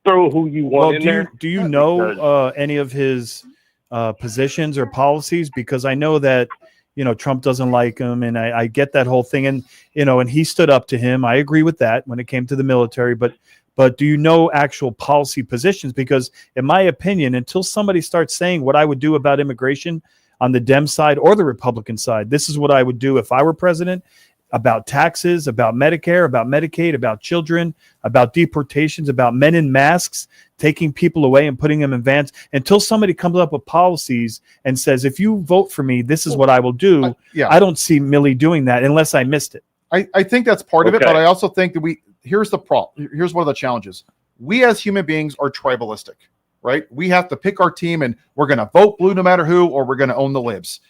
throw who you want in there. Do you know any of his positions or policies? Because I know that, you know, Trump doesn't like him, and I get that whole thing. And, you know, and he stood up to him. I agree with that when it came to the military. But do you know actual policy positions? Because in my opinion, until somebody starts saying what I would do about immigration on the Dem side or the Republican side, this is what I would do if I were president, about taxes, about Medicare, about Medicaid, about children, about deportations, about men in masks, taking people away and putting them in vans. Until somebody comes up with policies and says, if you vote for me, this is what I will do. I don't see Milley doing that unless I missed it. I think that's part of it, but I also think that here's the problem. Here's one of the challenges. We as human beings are tribalistic, right? We have to pick our team and we're going to vote blue no matter who, or we're going to own the libs.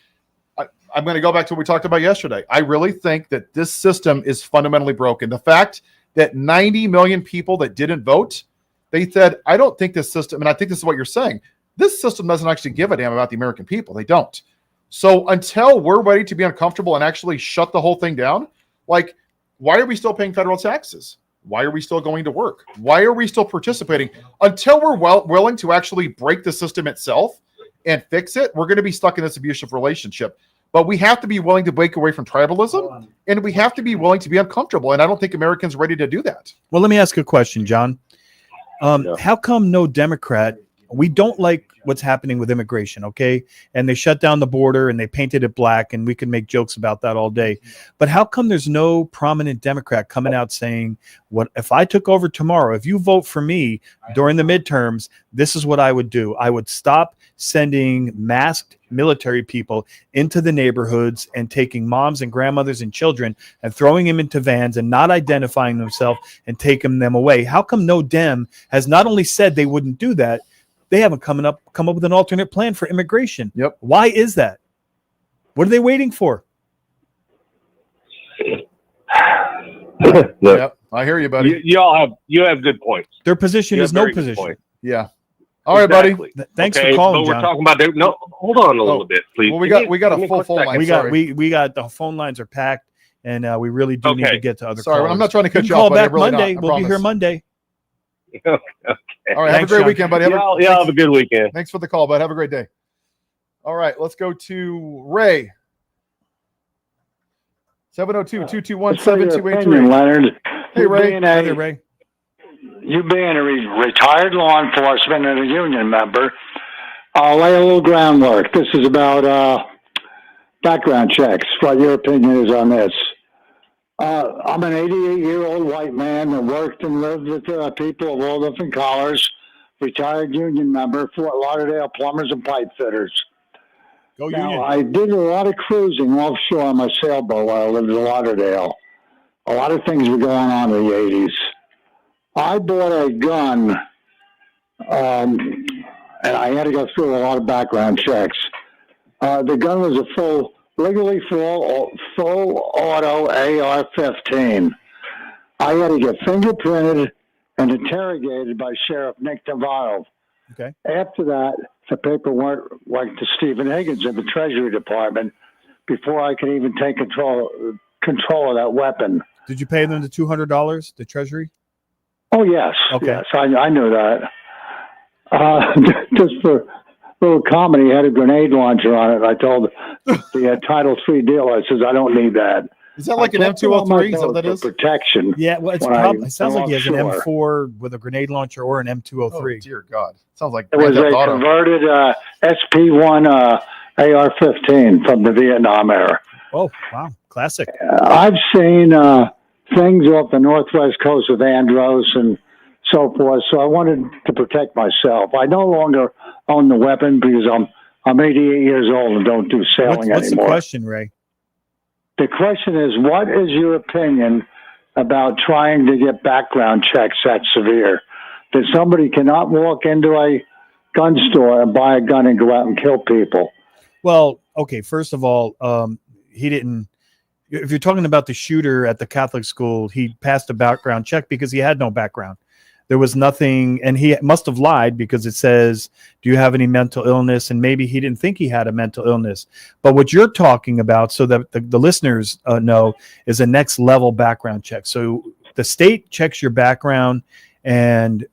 I'm going to go back to what we talked about yesterday. I really think that this system is fundamentally broken. The fact that 90 million people that didn't vote, they said, I don't think this system, and I think this is what you're saying, this system doesn't actually give a damn about the American people. They don't. So until we're ready to be uncomfortable and actually shut the whole thing down, like, why are we still paying federal taxes? Why are we still going to work? Why are we still participating? Until we're willing to actually break the system itself and fix it, we're going to be stuck in this abusive relationship. But we have to be willing to break away from tribalism, and we have to be willing to be uncomfortable. And I don't think Americans are ready to do that. Well, let me ask a question, John. How come no Democrat? We don't like what's happening with immigration, okay? And they shut down the border and they painted it black, and we can make jokes about that all day. But how come there's no prominent Democrat coming out saying, "What if I took over tomorrow? If you vote for me during the midterms, this is what I would do. I would stop sending masked military people into the neighborhoods and taking moms and grandmothers and children and throwing them into vans and not identifying themselves and taking them away." How come no Dem has not only said they wouldn't do that, they haven't come up with an alternate plan for immigration? Yep. Why is that? What are they waiting for? Yep, I hear you, buddy. You have good points. Their position is no position. Point. Yeah. All right, buddy. Thanks for calling, but we're John. talking about hold on a little bit, please. Well, we got a full phone line. We got the phone lines are packed, and we really do need to get to other Sorry, callers. I'm not trying to cut you call off, back really Monday. not, We'll be here Monday. Okay. All right, have a great weekend, buddy. Have a good weekend. Thanks for the call, bud. Have a great day. All right, let's go to Ray. 702-221-7283. Leonard. Hey, Ray. Hey, Ray. You being a retired law enforcement and a union member, I'll lay a little groundwork. This is about background checks, what your opinion is on this. I'm an 88-year-old white man that worked and lived with people of all different colors, retired union member, Fort Lauderdale plumbers and pipe fitters. Go now, Union. I did a lot of cruising offshore on my sailboat while I lived in Lauderdale. a lot of things were going on in the 80s. I bought a gun, and I had to go through a lot of background checks. The gun was a legally full auto AR-15. I had to get fingerprinted and interrogated by Sheriff Nick Navarro. Okay. After that, the paperwork went to Stephen Higgins in the Treasury Department before I could even take control of that weapon. Did you pay them the $200, the Treasury? Oh, yes. Okay. Yes, I knew that. Just for a little comedy, had a grenade launcher on it. I told the Title III dealer, I says, I don't need that. Is that like an M203? Is that what that is? Protection. Yeah, well, it sounds like he has an M4 with a grenade launcher or an M203. Oh, dear God. Sounds like it was a converted SP1 AR-15 from the Vietnam era. Oh, wow. Classic. I've seen things off the northwest coast of Andros and so forth, so I wanted to protect myself. I no longer own the weapon because I'm 88 years old and don't do sailing What's anymore. the question, Ray? The question is, what is your opinion about trying to get background checks that severe? That somebody cannot walk into a gun store and buy a gun and go out and kill people? Well, okay, first of all, he didn't. If you're talking about the shooter at the Catholic school, he passed a background check because he had no background. There was nothing, and he must have lied because it says, do you have any mental illness? And maybe he didn't think he had a mental illness. But what you're talking about, so that the listeners know, is a next level background check. So the state checks your background, and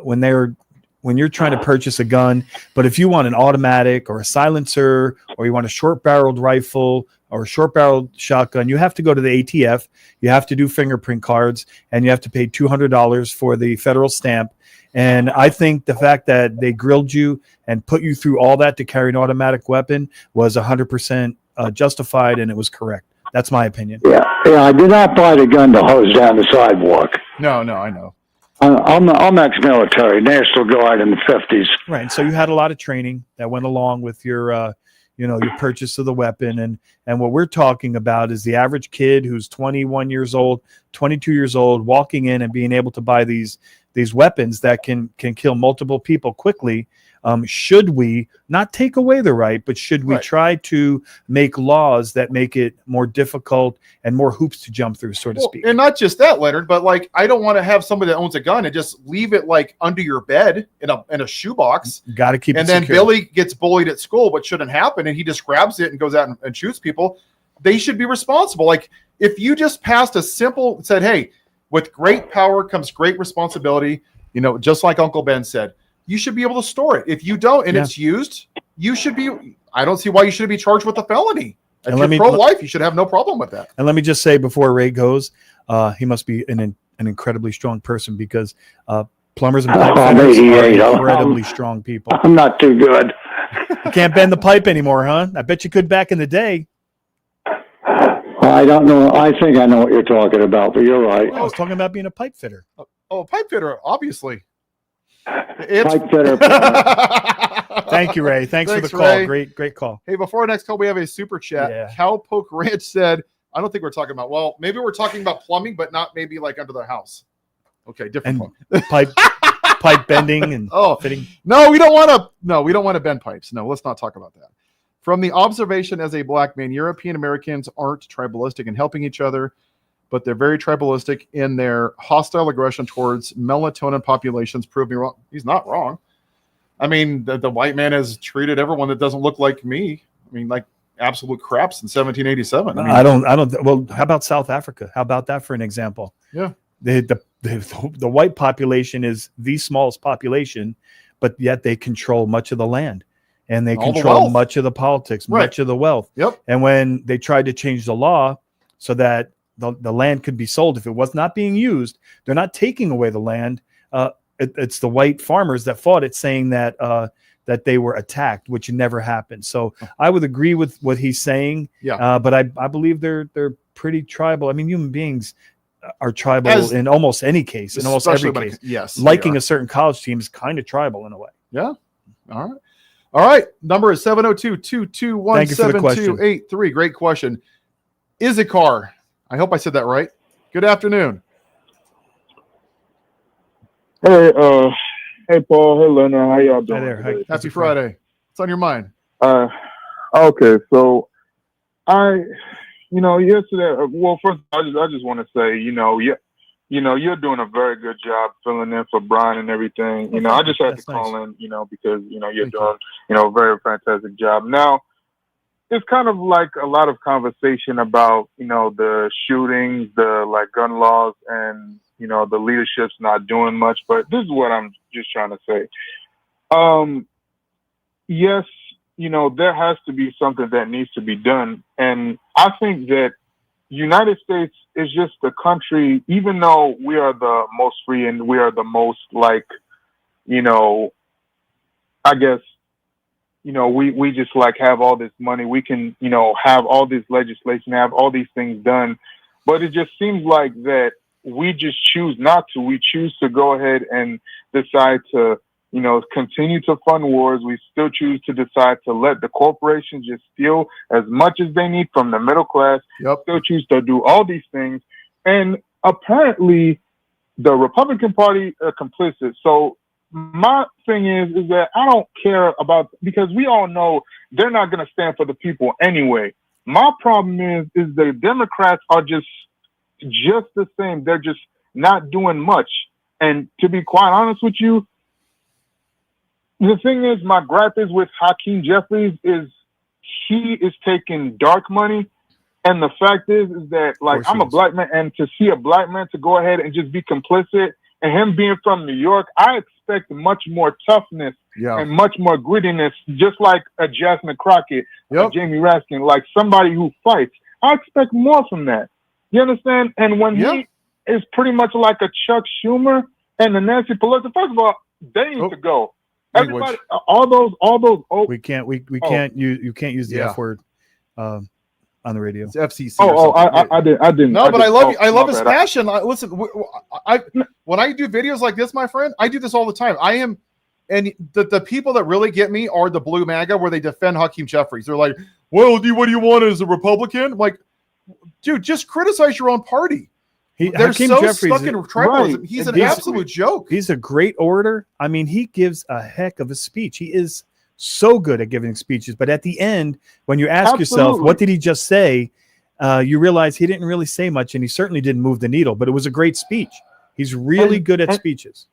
when you're trying to purchase a gun, but if you want an automatic or a silencer, or you want a short-barreled rifle or a short-barreled shotgun, you have to go to the ATF, you have to do fingerprint cards, and you have to pay $200 for the federal stamp. And I think the fact that they grilled you and put you through all that to carry an automatic weapon was 100% justified, and it was correct. That's my opinion. Yeah, I did not buy the gun to hose down the sidewalk. No, I know. I'm ex-military, National Guard in the 50s. Right. So you had a lot of training that went along with your your purchase of the weapon. And what we're talking about is the average kid who's 21 years old, 22 years old, walking in and being able to buy these weapons that can kill multiple people quickly. Should we not take away the right, but should we try to make laws that make it more difficult and more hoops to jump through, so to speak? And not just that, Leonard, but like, I don't want to have somebody that owns a gun and just leave it like under your bed in a shoebox. Got to keep it then secure. Billy gets bullied at school, but shouldn't happen, and he just grabs it and goes out and shoots people. They should be responsible. Like, if you just passed said, hey, with great power comes great responsibility, just like Uncle Ben said, you should be able to store it. If you don't and it's used, you should be. I don't see why you shouldn't be charged with a felony. If you're pro-life, you should have no problem with that. And let me just say before Ray goes, he must be an incredibly strong person, because plumbers and pipe fitters are incredibly strong people. I'm not too good. You can't bend the pipe anymore, huh? I bet you could back in the day. I don't know. I think I know what you're talking about, but you're right. I was talking about being a pipe fitter. Oh, pipe fitter, obviously. Pipe fitter. Thank you, Ray. Thanks for the call. Ray. Great call. Hey, before our next call, we have a super chat. Yeah. Cowpoke Ranch said, I don't think we're talking about, well, maybe we're talking about plumbing, but not maybe like under the house. Okay, different pipe bending and fitting. No, we don't want to bend pipes. No, let's not talk about that. From the observation as a black man, European Americans aren't tribalistic in helping each other, but they're very tribalistic in their hostile aggression towards melatonin populations. Prove me wrong. He's not wrong. I mean, the white man has treated everyone that doesn't look like me, like absolute craps in 1787. I don't. Well, how about South Africa? How about that for an example? Yeah. The white population is the smallest population, but yet they control much of the land, and they control much of the politics, much of the wealth. Yep. And when they tried to change the law so that the land could be sold, if it was not being used, they're not taking away the land. It's the white farmers that fought it, saying that that they were attacked, which never happened. So I would agree with what he's saying. Yeah. But I believe they're pretty tribal. I mean, human beings are tribal in almost any case, in almost every case. Yes. Liking a certain college team is kind of tribal in a way. Yeah. All right. Number is 702-221-7283. Great question. Issachar. I hope I said that right. Good afternoon. Hey, hey, Paul. Hey, Leonard. How y'all doing? Hi there. Hi. Happy Friday. What's on your mind? Okay. So yesterday. Well, first, I just want to say, you're doing a very good job filling in for Brian and everything. I just had to call in, because you're doing, a very fantastic job. Now, it's kind of like a lot of conversation about, the shootings, the gun laws, and the leadership's not doing much. But this is what I'm just trying to say. Yes, there has to be something that needs to be done, and I think that United States is just a country, even though we are the most free and we are the most I guess, we just have all this money. We can, have all this legislation, have all these things done. But it just seems like that we just choose not to. We choose to go ahead and decide to, continue to fund wars. We still choose to decide to let the corporations just steal as much as they need from the middle class. Still choose to do all these things. And apparently the Republican Party are complicit. So my thing is that I don't care about, because we all know they're not going to stand for the people anyway. My problem is the Democrats are just the same. They're just not doing much. And to be quite honest with you, the thing is, my gripe is with Hakeem Jeffries is he is taking dark money. And the fact is that, I'm a black man, and to see a black man to go ahead and just be complicit, and him being from New York, I expect much more toughness and much more grittiness, just like a Jasmine Crockett, Jamie Raskin, like somebody who fights. I expect more from that. You understand? And when he is pretty much like a Chuck Schumer and a Nancy Pelosi, first of all, they need to go. Everybody, all those. We can't you can't use the F word on the radio. It's FCC. I didn't. No, but I love his passion. Listen, when I do videos like this, my friend, I do this all the time. And the people that really get me are the blue MAGA, where they defend Hakeem Jeffries. They're like, well, what do you want as a Republican? I'm like, dude, just criticize your own party. They're Hakeem so Jeffries, stuck in tribalism. Right. He's an absolute joke. He's a great orator. I mean, he gives a heck of a speech. He is so good at giving speeches. But at the end, when you ask yourself, what did he just say? You realize he didn't really say much, and he certainly didn't move the needle. But it was a great speech. He's really good at speeches.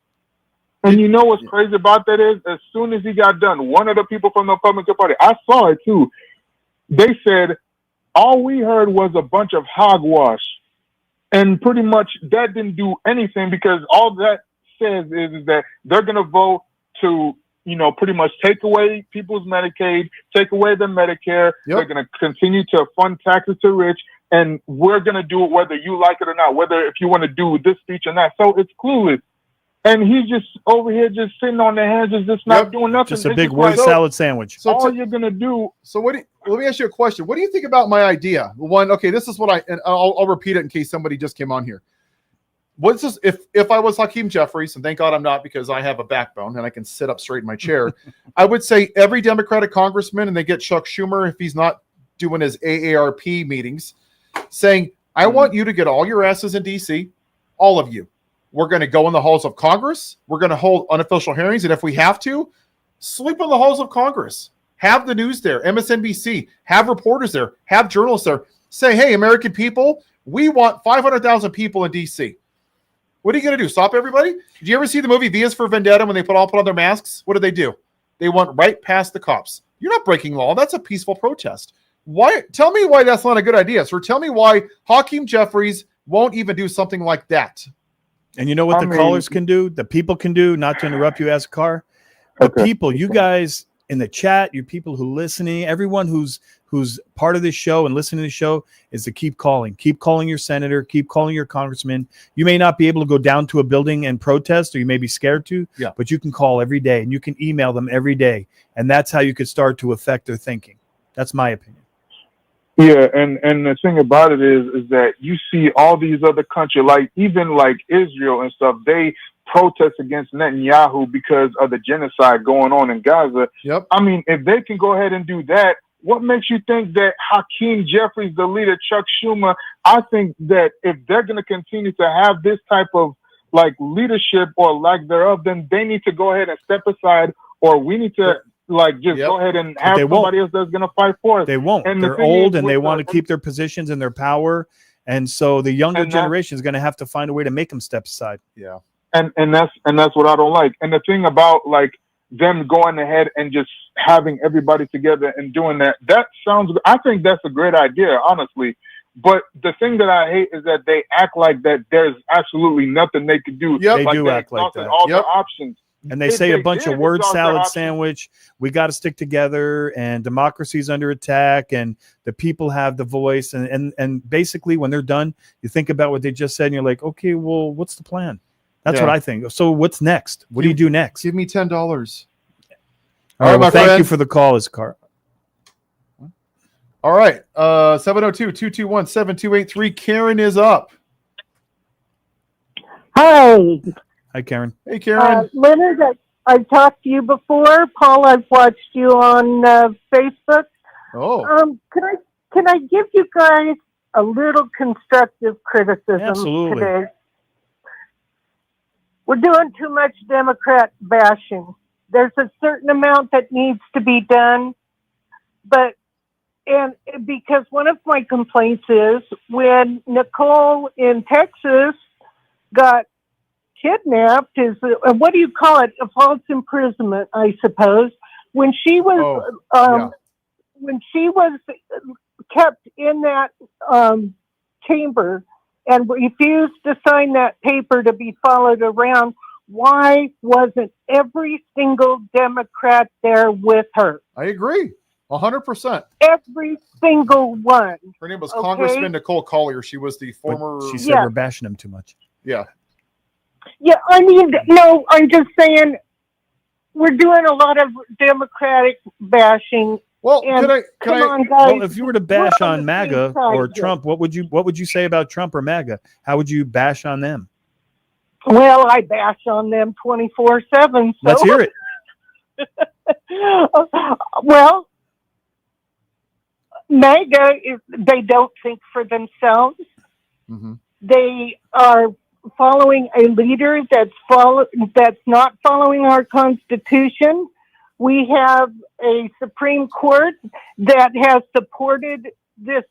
And you know what's crazy about that is, as soon as he got done, one of the people from the Republican Party, I saw it too, they said, all we heard was a bunch of hogwash. And pretty much that didn't do anything, because all that says is that they're going to vote to, pretty much take away people's Medicaid, take away their Medicare. They're going to continue to fund taxes to rich. And we're going to do it whether you like it or not, whether if you want to do this speech or not. So it's clueless. And he's just over here just sitting on their hands, just not doing nothing. Just a big word salad sandwich. So all you're going to do. So let me ask you a question. What do you think about my idea? One, okay, this is what and I'll repeat it in case somebody just came on here. What's this? If I was Hakeem Jeffries, and thank God I'm not, because I have a backbone and I can sit up straight in my chair, I would say every Democratic congressman, and they get Chuck Schumer if he's not doing his AARP meetings, saying, I want you to get all your asses in DC, all of you. We're going to go in the halls of Congress. We're going to hold unofficial hearings. And if we have to, sleep in the halls of Congress. Have the news there, MSNBC. Have reporters there. Have journalists there. Say, hey, American people, we want 500,000 people in D.C. What are you going to do? Stop everybody? Did you ever see the movie V is for Vendetta when they all put on their masks? What do? They went right past the cops. You're not breaking law. That's a peaceful protest. Why? Tell me why that's not a good idea. So tell me why Hakeem Jeffries won't even do something like that. And you know what callers can do? The people can do, not to interrupt you as a car. The people, you guys in the chat, you people who listening, everyone who's part of this show and listening to the show, is to keep calling. Keep calling your senator. Keep calling your congressman. You may not be able to go down to a building and protest, or you may be scared to, but you can call every day, and you can email them every day. And that's how you could start to affect their thinking. That's my opinion. Yeah, and the thing about it is that you see all these other countries, even Israel and stuff, they protest against Netanyahu because of the genocide going on in Gaza. I mean, if they can go ahead and do that, what makes you think that Hakeem Jeffries, the leader, Chuck Schumer, I think that if they're going to continue to have this type of like leadership or lack thereof, then they need to go ahead and step aside, or we need to like just go ahead and have somebody else that's going to fight for us. They won't. And They're old and they want to keep their positions and their power. And so the younger generation is going to have to find a way to make them step aside. Yeah. And that's what I don't like. And the thing about like them going ahead and just having everybody together and doing that sounds, I think that's a great idea, honestly. But the thing that I hate is that they act like that there's absolutely nothing they could do. They like do they act like exhausted that. all the options. And they say a bunch of word exhaust their salad options. sandwich. We got to stick together, and democracy's under attack, and the people have the voice. And basically, when they're done, you think about what they just said, and you're like, okay, well, what's the plan? That's what I think. So what's next? What do you do next? Give me $10. All right, my well, thank friend. you for the call, Iskar. All right. 702-221-7283. Karen is up. Hi. Hi, Karen. Hey, Karen. Leonard, I've talked to you before. Paul, I've watched you on Facebook. Oh. Can I give you guys a little constructive criticism Absolutely. today? We're doing too much Democrat bashing. There's a certain amount that needs to be done, and because one of my complaints is when Nicole in Texas got kidnapped, what do you call it? A false imprisonment, I suppose. When she was kept in that chamber and refused to sign that paper to be followed around, why wasn't every single Democrat there with her? I agree. 100%. Every single one. Her name was Okay? Congressman Nicole Collier. She was the former. She said we're bashing him too much. Yeah. Yeah, I mean, no, I'm just saying we're doing a lot of Democratic bashing. Well, on, guys. Well, if you were to bash We're on on the MAGA same side or here. Trump, what would you say about Trump or MAGA? How would you bash on them? Well, I bash on them 24/7. Let's hear it. Well, MAGA they don't think for themselves. Mm-hmm. They are following a leader that's not following our Constitution. We have a Supreme Court that has supported this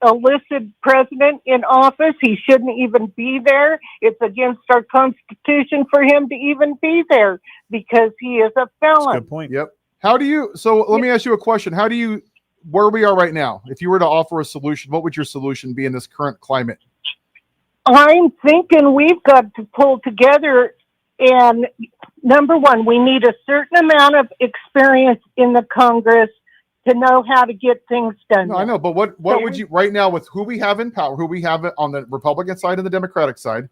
illicit president in office. He shouldn't even be there. It's against our Constitution for him to even be there because he is a felon. Good point. Yep. How do you? So let me ask you a question. How do you? Where we are right now? If you were to offer a solution, what would your solution be in this current climate? I'm thinking we've got to pull together, and number one, we need a certain amount of experience in the Congress to know how to get things done. No, I know, but what would you right now with who we have in power, who we have on the Republican side and the Democratic side?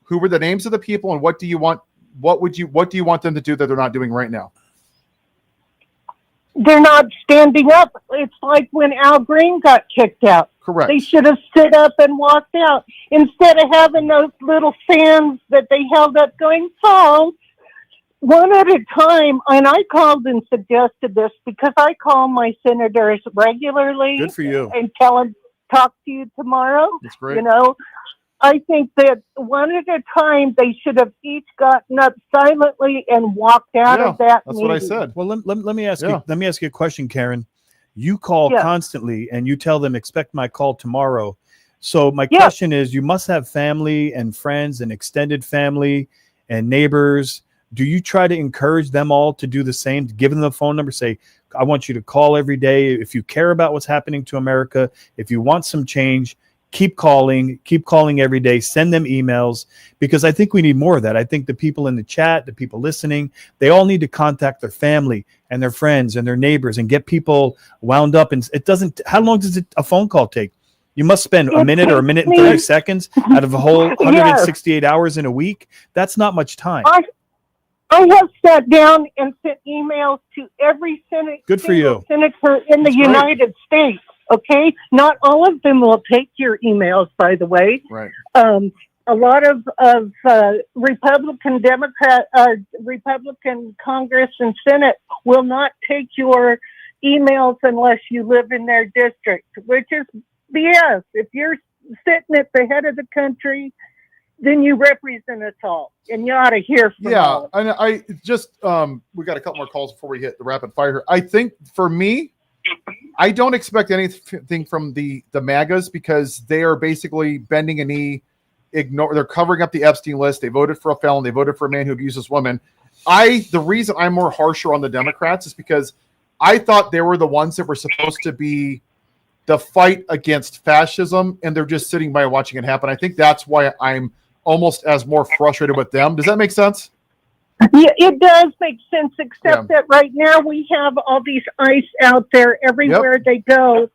Who were the names of the people, and what do you want? What do you want them to do that they're not doing right now? They're not standing up. It's like when Al Green got kicked out. Correct. They should have stood up and walked out instead of having those little fans that they held up going, Paul, one at a time. And I called and suggested this because I call my senators regularly. Good for you. And tell them, talk to you tomorrow. That's great. You know, I think that one at a time, they should have each gotten up silently and walked out of that That's meeting. what I said. Well, let me ask you. Let me ask you a question, Karen. You call constantly, and you tell them expect my call tomorrow. So my question is: you must have family and friends and extended family and neighbors. Do you try to encourage them all to do the same? To give them the phone number, say, "I want you to call every day. If you care about what's happening to America, if you want some change." Keep calling every day, send them emails, because I think we need more of that. I think the people in the chat, the people listening, they all need to contact their family and their friends and their neighbors and get people wound up. And it doesn't, how long does a phone call take? You must spend a minute or a minute and 30 seconds out of a whole 168 hours in a week. That's not much time. I have sat down and sent emails to every senator in the United States. Okay, not all of them will take your emails, by the way. Right. A lot of Republican Congress and Senate will not take your emails unless you live in their district, which is BS. If you're sitting at the head of the country, then you represent us all, and you ought to hear from all. And I just we got a couple more calls before we hit the rapid fire here. I think for me, I don't expect anything from the MAGAs because they are basically bending a knee. They're covering up the Epstein list. They voted for a felon. They voted for a man who abuses women. The reason I'm more harsher on the Democrats is because I thought they were the ones that were supposed to be the fight against fascism, and they're just sitting by watching it happen. I think that's why I'm almost as more frustrated with them. Does that make sense? Yeah, it does make sense, except that right now we have all these ICE out there everywhere they go,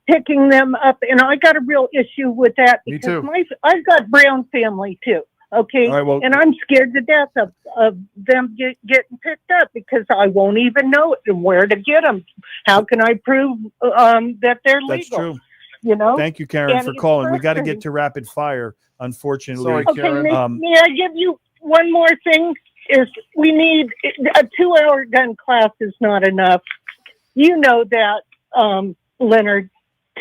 picking them up, and I got a real issue with that because I've got brown family too. Okay, and I'm scared to death of them getting picked up because I won't even know where to get them. How can I prove that they're legal? That's true. You know. Thank you, Karen, for calling. We got to get to rapid fire. Unfortunately, sorry, Karen. May I give you one more thing? Is we need a 2-hour gun class is not enough. You know that, Leonard.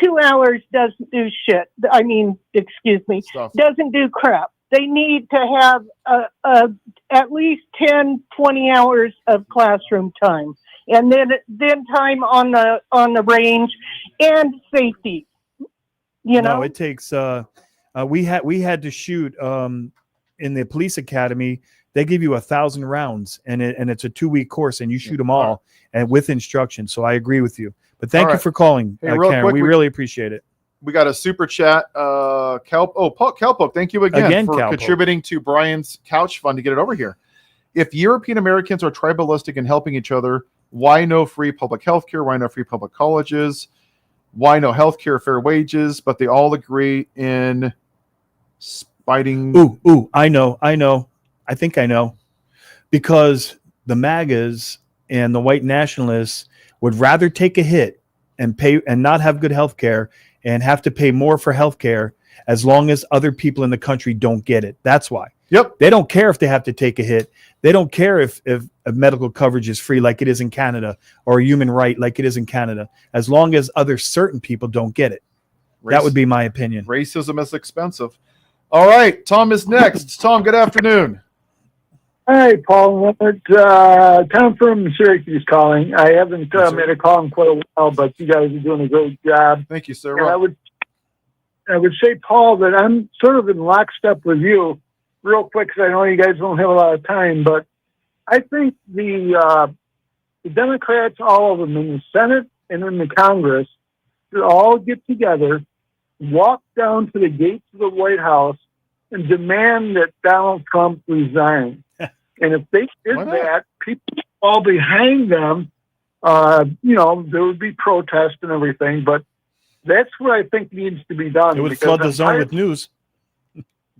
2 hours doesn't do shit. I mean, excuse me, doesn't do crap. They need to have at least 10, 20 hours of classroom time, and then time on the range and safety. You know, no, it takes. We had to shoot in the police academy. They give you 1,000 rounds, and it's a 2-week course, and you shoot them all and with instruction. So I agree with you. But thank you for calling, Hey, real Karen. quick, we really appreciate it. We got a super chat. Cowpoke, thank you again for contributing to Brian's couch fund to get it over here. If European Americans are tribalistic in helping each other, why no free public health care? Why no free public colleges? Why no health care, fair wages? But they all agree in spiting. I know. I think I know. Because the MAGAs and the white nationalists would rather take a hit and pay and not have good health care and have to pay more for health care as long as other people in the country don't get it. That's why. Yep. They don't care if they have to take a hit. They don't care if medical coverage is free like it is in Canada or a human right like it is in Canada, as long as other certain people don't get it. That would be my opinion. Racism is expensive. All right. Tom is next. Tom, good afternoon. Hi, Paul. Tom from Syracuse calling. I haven't made a call in quite a while, but you guys are doing a great job. Thank you, sir. And I would say, Paul, that I'm sort of in lockstep with you real quick because I know you guys don't have a lot of time, but I think the Democrats, all of them in the Senate and in the Congress, should all get together, walk down to the gates of the White House, and demand that Donald Trump resign. And if they did that, people would all behind them. There would be protests and everything, but that's what I think needs to be done. It would flood the zone with news.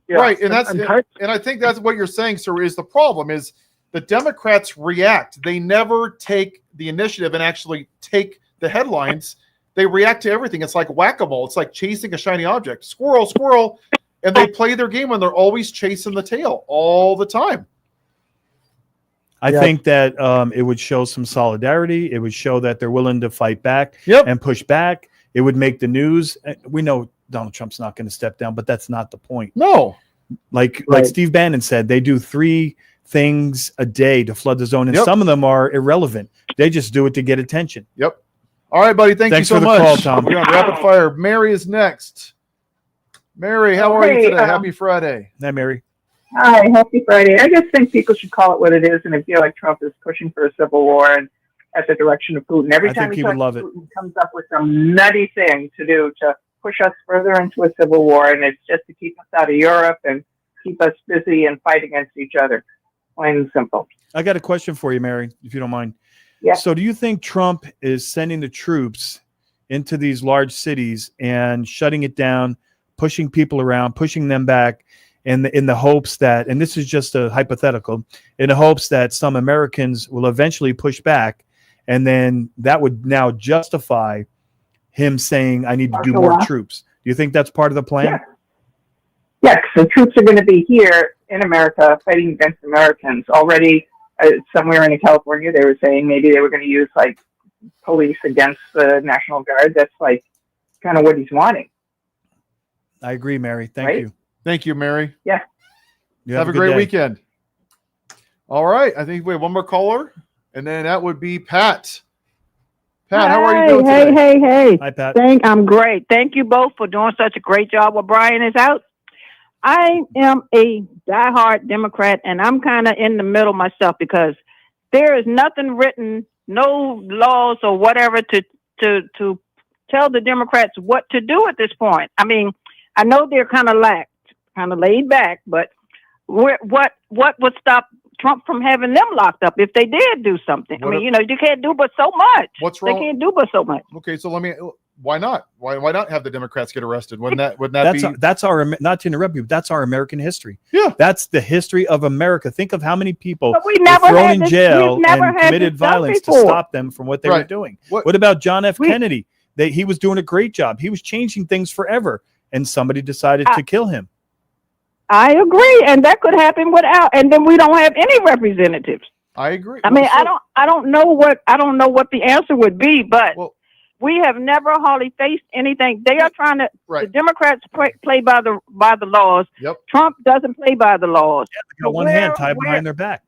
Yeah, right, and I think that's what you're saying, sir, is the problem is the Democrats react. They never take the initiative and actually take the headlines. They react to everything. It's like whack-a-mole. It's like chasing a shiny object. Squirrel, squirrel. And they play their game when they're always chasing the tail all the time. I think that it would show some solidarity. It would show that they're willing to fight back and push back. It would make the news. We know Donald Trump's not going to step down, but that's not the point. No. Like Steve Bannon said, they do 3 things a day to flood the zone, and some of them are irrelevant. They just do it to get attention. Yep. All right, buddy. Thanks you so for much. the call, Tom. We're on rapid fire. Mary is next. Mary, how are you today? Happy Friday. Hi, Mary. Hi, happy Friday. I just think people should call it what it is, and I feel like Trump is pushing for a civil war and at the direction of Putin. Every time he Putin comes up with some nutty thing to do to push us further into a civil war, and it's just to keep us out of Europe and keep us busy and fight against each other. Plain and simple. I got a question for you, Mary, if you don't mind. Yeah. So do you think Trump is sending the troops into these large cities and shutting it down, pushing people around, pushing them back, in the hopes that, and this is just a hypothetical, in the hopes that some Americans will eventually push back, and then that would now justify him saying, I need to do more troops. Do you think that's part of the plan? Yes, the troops are going to be here in America fighting against Americans. Already, somewhere in California, they were saying maybe they were going to use police against the National Guard. That's like kind of what he's wanting. I agree, Mary. Thank Right? you. Thank you, Mary. Yeah. You have a good great day. weekend. All right. I think we have one more caller, and then that would be Pat. Pat, how are you doing today? Hey. Hi, Pat. I'm great. Thank you both for doing such a great job while Brian is out. I am a diehard Democrat, and I'm kind of in the middle myself because there is nothing written, no laws or whatever to tell the Democrats what to do at this point. I mean, I know they're kind of laid back, but what would stop Trump from having them locked up if they did do something? You can't do but so much. What's wrong? They can't do but so much. Okay, so why not? Why not have the Democrats get arrested? Wouldn't that That's our, not to interrupt you, but that's our American history. Yeah. That's the history of America. Think of how many people But we were never thrown had in this- jail we've never and had committed this done violence to before. stop them from what they were Right. doing. What- What about John F. Kennedy? He was doing a great job. He was changing things forever, and somebody decided to kill him. I agree, and that could happen without, and then we don't have any representatives. I agree. I mean, I don't know what the answer would be, but we have never hardly faced anything. They are trying to. The Democrats play by the laws. Yep. Trump doesn't play by the laws. They got one hand tied behind their back.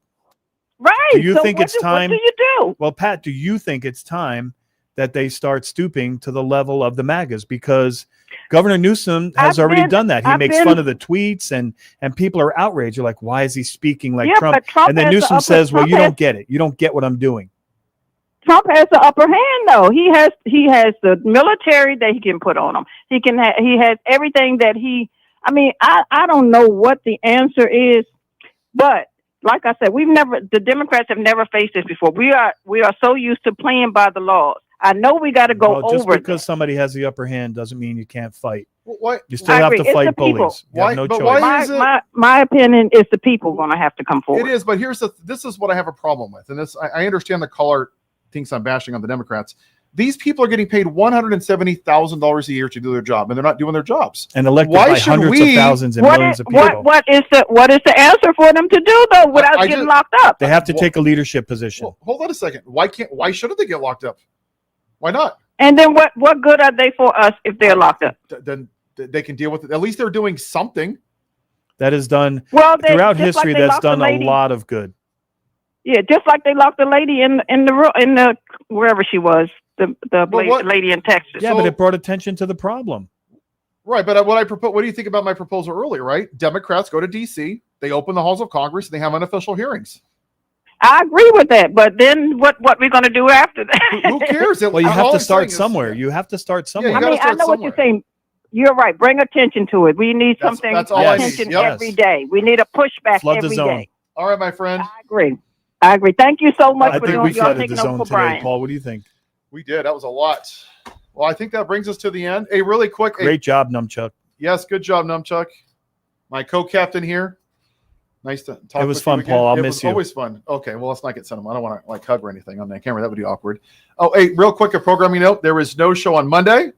Right. Do you so think what it's time? What do you do? Well, Pat, do you think it's time that they start stooping to the level of the MAGAs? Because Governor Newsom has already done that. He makes fun of the tweets, and people are outraged. You're like, why is he speaking like Trump? but Trump And then has the Newsom upper- says, well, Trump you has- don't get it. You don't get what I'm doing. Trump has the upper hand, though. He has the military that he can put on him. He has everything that he. I mean, I don't know what the answer is, but like I said, the Democrats have never faced this before. We are so used to playing by the laws. I know we got to go Well, just over because somebody has the upper hand doesn't mean you can't fight. Why? You still I have agree. to It's fight the people. bullies. You have no choice. My opinion is the people going to have to come forward. It is, but this is what I have a problem with, and this I understand the caller thinks I'm bashing on the Democrats. These people are getting paid $170,000 a year to do their job, and they're not doing their jobs. And elected by hundreds of thousands and millions of people. What is the answer for them to do though without getting locked up? They have to take a leadership position. Hold on a second. Why shouldn't they get locked up? Why not? And then what good are they for us if they're locked up? Then they can deal with it. At least they're doing something. That is done just like throughout history. they That's locked the done a lady. lot of good. Yeah, just like they locked the lady in the wherever she was, the lady in Texas. Yeah, but it brought attention to the problem. Right, but what do you think about my proposal earlier, right? Democrats go to D.C., they open the halls of Congress, and they have unofficial hearings. I agree with that, but then what we're going to do after that? Who cares? Well, you have All to I'm start saying is- somewhere. You have to start somewhere. I mean, I know what you're saying. You're right. Bring attention to it. We need something that's all I need. attention Yep. every day. We need a pushback Flood the every zone. day. All right, my friend. I agree. Thank you so much I for think doing we y'all flooded taking the over zone for today, Brian. Paul. What do you think? We did. That was a lot. Well, I think that brings us to the end. Hey, really quick. Great job, Numchuck. Yes, good job, Numchuck. My co-captain here. Nice to talk. It was with fun, you again. Paul. I'll It miss was you. Always fun. Okay, well, let's not get sentimental. I don't want to hug or anything on that camera. That would be awkward. Oh, hey, real quick, a programming note. There is no show on Monday.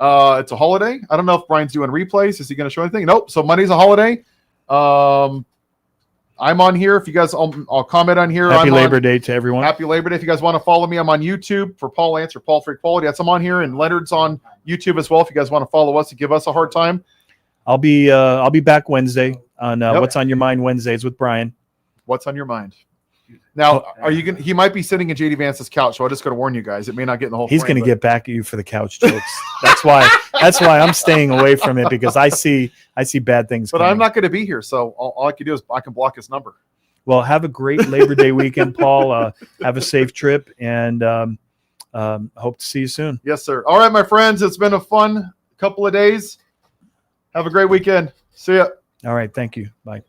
It's a holiday. I don't know if Brian's doing replays. Is he going to show anything? Nope. So Monday's a holiday. I'm on here. If you guys, I'll comment on here. Happy Labor Day to everyone. Happy Labor Day. If you guys want to follow me, I'm on YouTube for Paul Lance or Paul for Equality. That's I'm on here, and Leonard's on YouTube as well. If you guys want to follow us and give us a hard time. I'll be back Wednesday on What's on Your Mind Wednesdays with Brian. What's on your mind? Now, are you going? He might be sitting at JD Vance's couch, so I just got to warn you guys. It may not get in the whole. He's frame, going to but- get back at you for the couch jokes. That's why I'm staying away from it, because I see bad things. But coming. I'm not going to be here, so all I can do is I can block his number. Well, have a great Labor Day weekend, Paul. Have a safe trip, and hope to see you soon. Yes, sir. All right, my friends. It's been a fun couple of days. Have a great weekend. See ya. All right. Thank you. Bye.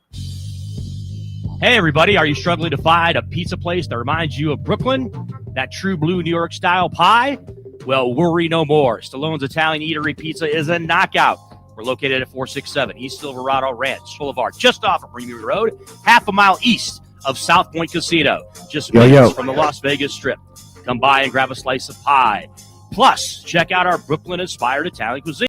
Hey, everybody. Are you struggling to find a pizza place that reminds you of Brooklyn? That true blue New York style pie? Well, worry no more. Stallone's Italian Eatery Pizza is a knockout. We're located at 467 East Silverado Ranch Boulevard, just off of Premier Road, half a mile east of South Point Casino, just minutes from the Las Vegas Strip. Come by and grab a slice of pie. Plus, check out our Brooklyn-inspired Italian cuisine.